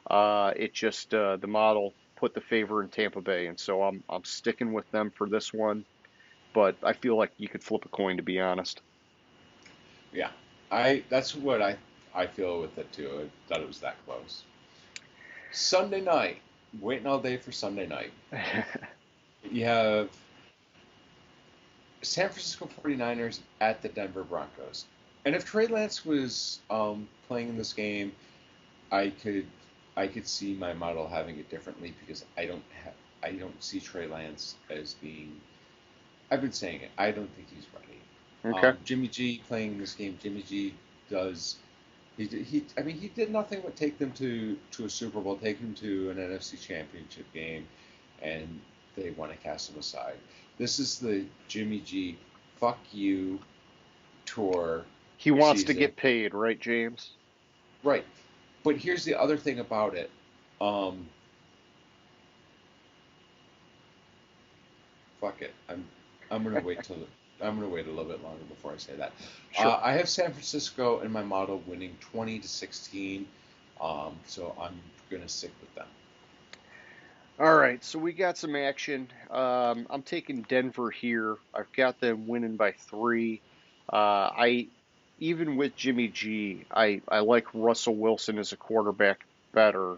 S2: It just the model put the favor in Tampa Bay, and so I'm sticking with them for this one. But I feel like you could flip a coin, to be honest.
S4: Yeah, that's what I feel with it too. I thought it was that close. Sunday night, waiting all day for Sunday night. You have San Francisco 49ers at the Denver Broncos. And if Trey Lance was playing in this game, I could I could see my model having it differently because I don't see Trey Lance as being. I've been saying it. I don't think he's ready.
S2: Okay.
S4: Jimmy G playing this game. Jimmy G does. I mean, he did nothing but take them to a Super Bowl, take them to an NFC Championship game, and they want to cast him aside. This is the Jimmy G fuck you tour
S2: He wants to
S4: season.
S2: get paid, right, James?
S4: Right. But here's the other thing about it. Um, Fuck it. I'm gonna wait till I'm gonna wait a little bit longer before I say that.
S2: Sure.
S4: I have San Francisco in my model winning 20-16. So I'm gonna stick with them.
S2: All right, so we got some action. I'm taking Denver here. I've got them winning by 3. I even with Jimmy G, I like Russell Wilson as a quarterback better.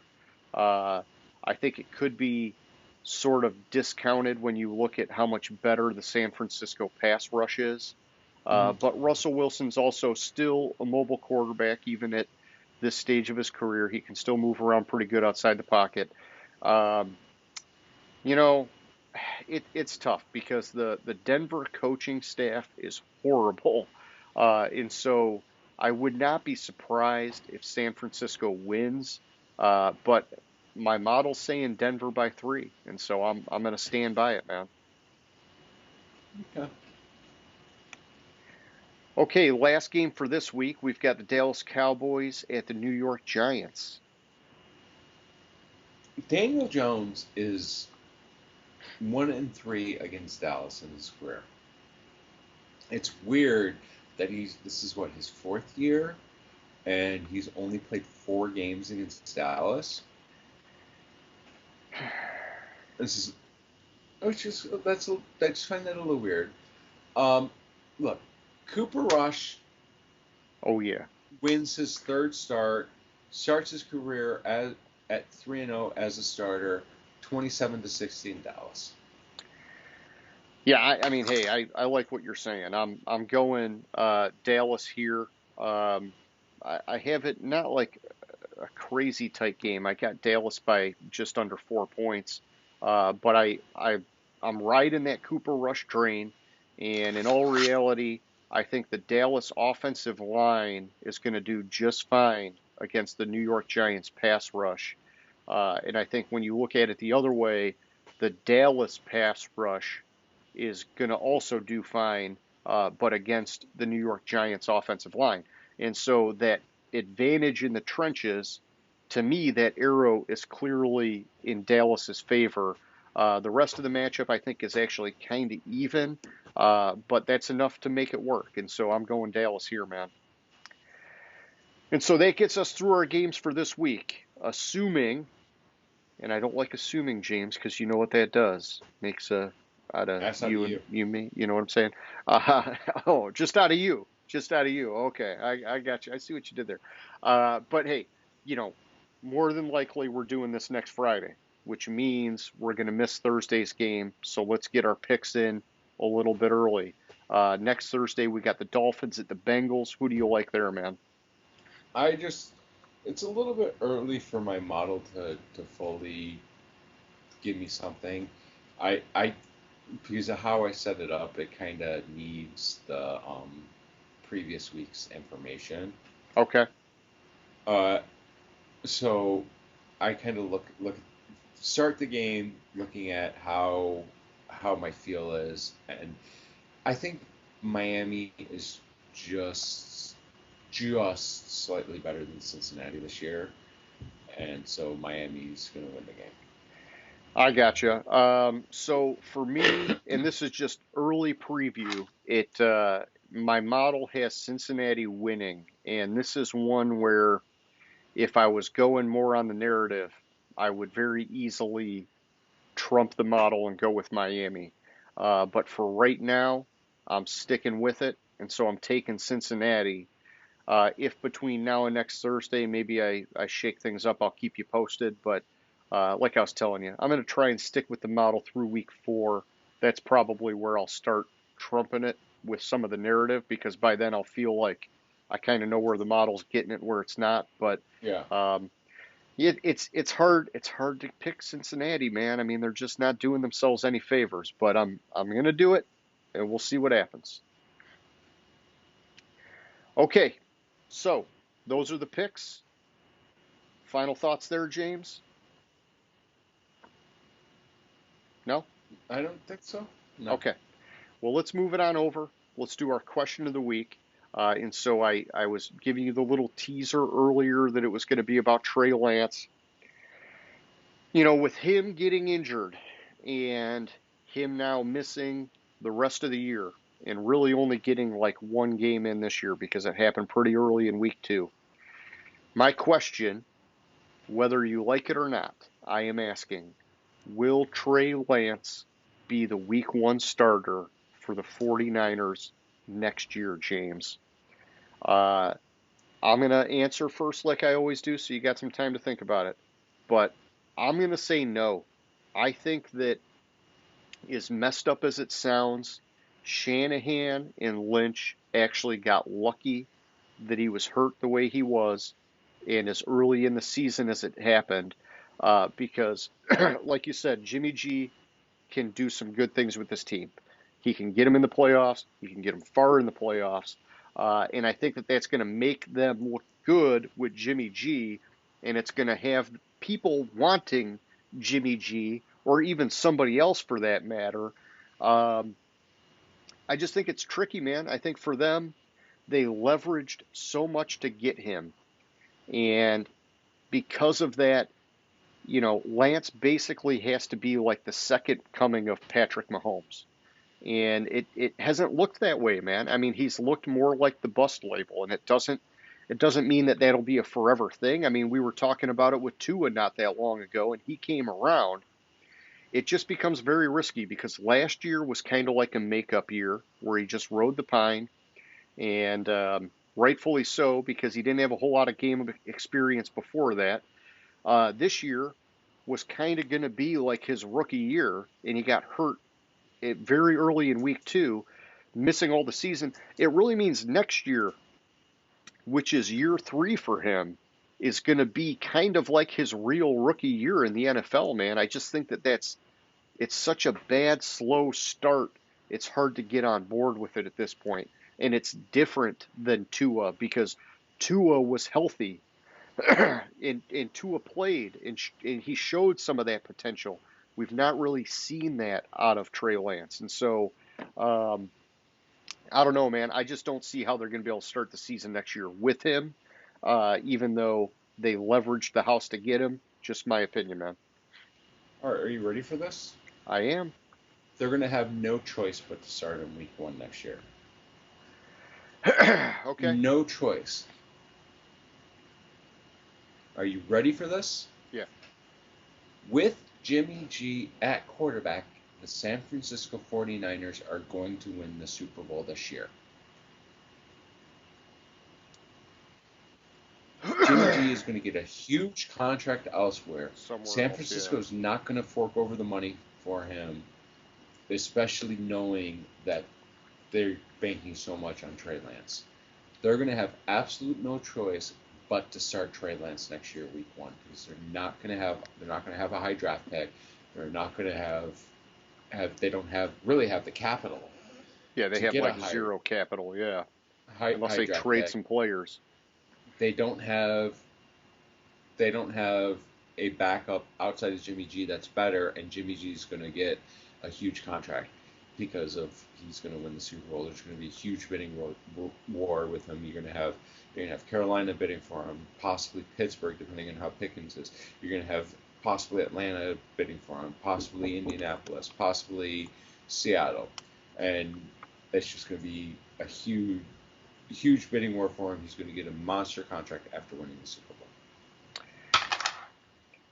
S2: Uh, I think it could be sort of discounted when you look at how much better the San Francisco pass rush is.
S4: Hmm.
S2: But Russell Wilson's also still a mobile quarterback, even at this stage of his career. He can still move around pretty good outside the pocket. Um, you know, it's tough because the Denver coaching staff is horrible, and so I would not be surprised if San Francisco wins. But my model's saying Denver by 3, and so I'm going to stand by it, man.
S4: Okay.
S2: Okay, last game for this week, we've got the Dallas Cowboys at the New York Giants.
S4: Daniel Jones is 1-3 against Dallas in his career. It's weird that this is what his 4th year, and he's only played 4 games against Dallas. This is I just find that a little weird. Um, Look, Cooper Rush
S2: Oh yeah.
S4: wins his 3rd start, starts his career at 3-0 as a starter, 27-16 Dallas.
S2: Yeah, I mean, hey, I like what you're saying. I'm going Dallas here. I have it not like a crazy tight game. I got Dallas by just under 4 points. But I'm riding that Cooper Rush train, and in all reality, I think the Dallas offensive line is going to do just fine against the New York Giants pass rush. And I think when you look at it the other way, the Dallas pass rush is going to also do fine, but against the New York Giants offensive line. And so that advantage in the trenches, to me, that arrow is clearly in Dallas's favor. The rest of the matchup, I think, is actually kind of even, but that's enough to make it work. And so I'm going Dallas here, man. And so that gets us through our games for this week, assuming, and I don't like assuming, James, because you know what that does. Makes a out of
S4: That's out of
S2: you and
S4: you.
S2: you me. You know what I'm saying? Oh, just out of you. Just out of you. Okay, I got you. I see what you did there. But hey, you know, more than likely we're doing this next Friday, which means we're going to miss Thursday's game. So let's get our picks in a little bit early. Next Thursday we got the Dolphins at the Bengals. Who do you like there, man?
S4: I just, it's a little bit early for my model to fully give me something. I because of how I set it up, it kind of needs the previous week's information.
S2: Okay.
S4: Uh, so I kind of start the game looking at how my feel is, and I think Miami is just just slightly better than Cincinnati this year, and so Miami's going to win the game.
S2: I gotcha. So for me, and this is just early preview, my model has Cincinnati winning, and this is one where if I was going more on the narrative, I would very easily trump the model and go with Miami. But for right now, I'm sticking with it, and so I'm taking Cincinnati. If between now and next Thursday, maybe I shake things up, I'll keep you posted. But like I was telling you, I'm going to try and stick with the model through week 4. That's probably where I'll start trumping it with some of the narrative because by then I'll feel like I kind of know where the model's getting it, where it's not. But
S4: Yeah.
S2: um, it's hard. It's hard to pick Cincinnati, man. I mean, they're just not doing themselves any favors. But I'm going to do it, and we'll see what happens. Okay, so those are the picks. Final thoughts there, James? No?
S4: I don't think so. No.
S2: Okay. Well, let's move it on over. Let's do our question of the week. And so I was giving you the little teaser earlier that it was going to be about Trey Lance. You know, with him getting injured and him now missing the rest of the year and really only getting like one game in this year because it happened pretty early in week 2. My question, whether you like it or not, I am asking, will Trey Lance be the week 1 starter for the 49ers next year, James? Uh, I'm going to answer first like I always do, so you got some time to think about it. But I'm going to say no. I think that as messed up as it sounds, Shanahan and Lynch actually got lucky that he was hurt the way he was and as early in the season as it happened because, like you said, Jimmy G can do some good things with this team. He can get them in the playoffs. He can get them far in the playoffs. And I think that that's going to make them look good with Jimmy G, and it's going to have people wanting Jimmy G or even somebody else for that matter. Um, I just think it's tricky, man. I think for them, they leveraged so much to get him. And because of that, you know, Lance basically has to be like the second coming of Patrick Mahomes. And it hasn't looked that way, man. I mean, he's looked more like the bust label, and it doesn't mean that that'll be a forever thing. I mean, we were talking about it with Tua not that long ago, and he came around. It just becomes very risky because last year was kind of like a makeup year where he just rode the pine, and rightfully so because he didn't have a whole lot of game experience before that. This year was kind of going to be like his rookie year, and he got hurt very early in week 2, missing all the season. It really means next year, which is year 3 for him, is going to be kind of like his real rookie year in the NFL, man. I just think that it's such a bad, slow start. It's hard to get on board with it at this point. And it's different than Tua because Tua was healthy and Tua played and he showed some of that potential. We've not really seen that out of Trey Lance. And so, um, I don't know, man. I just don't see how they're going to be able to start the season next year with him, even though they leveraged the house to get him. Just my opinion, man.
S4: All right, are you ready for this?
S2: I am.
S4: They're going to have no choice but to start in week 1 next year.
S2: Okay.
S4: No choice. Are you ready for this?
S2: Yeah.
S4: With Jimmy G at quarterback, the San Francisco 49ers are going to win the Super Bowl this year. Jimmy G is going to get a huge contract elsewhere.
S2: Somewhere
S4: San
S2: else,
S4: Francisco
S2: yeah.
S4: is not going to fork over the money for him, especially knowing that they're banking so much on Trey Lance. They're going to have absolute no choice but to start Trey Lance next year, Week 1, because they're not going to have a high draft pick. They're not going to they don't really have the capital.
S2: Yeah, they
S4: to
S2: have
S4: get
S2: like
S4: a high,
S2: zero capital, yeah. Unless
S4: high
S2: they
S4: draft
S2: trade
S4: pick.
S2: some players.
S4: They don't have a backup outside of Jimmy G that's better, and Jimmy G is going to get a huge contract because he's going to win the Super Bowl. There's going to be a huge bidding war with him. You're going to have Carolina bidding for him, possibly Pittsburgh, depending on how Pickens is. You're going to have possibly Atlanta bidding for him, possibly Indianapolis, possibly Seattle, and it's just going to be a huge bidding war for him. He's going to get a monster contract after winning the Super Bowl.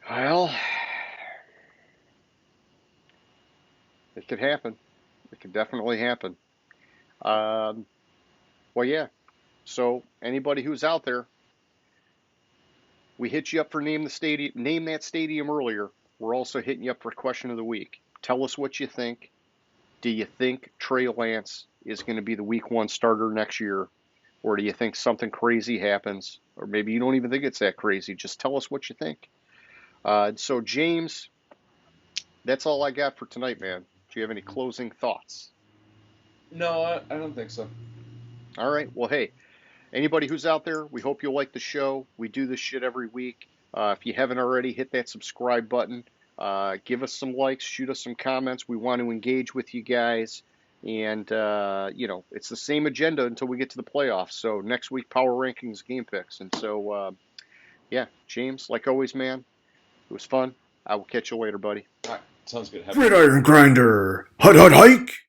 S2: Well, it could happen. It could definitely happen. Well, yeah. So anybody who's out there, we hit you up for name that stadium earlier. We're also hitting you up for question of the week. Tell us what you think. Do you think Trey Lance is going to be the Week 1 starter next year? Or do you think something crazy happens? Or maybe you don't even think it's that crazy. Just tell us what you think. So, James, that's all I got for tonight, man. Do you have any closing thoughts?
S4: No, I don't think so.
S2: All right. Well, hey, anybody who's out there, we hope you'll like the show. We do this shit every week. If you haven't already, hit that subscribe button. Give us some likes, shoot us some comments. We want to engage with you guys. And, it's the same agenda until we get to the playoffs. So next week, power rankings, game picks. And so, James, like always, man, it was fun. I will catch you later, buddy.
S4: All right, sounds good.
S1: Gridiron Grinder. Hut hut hike.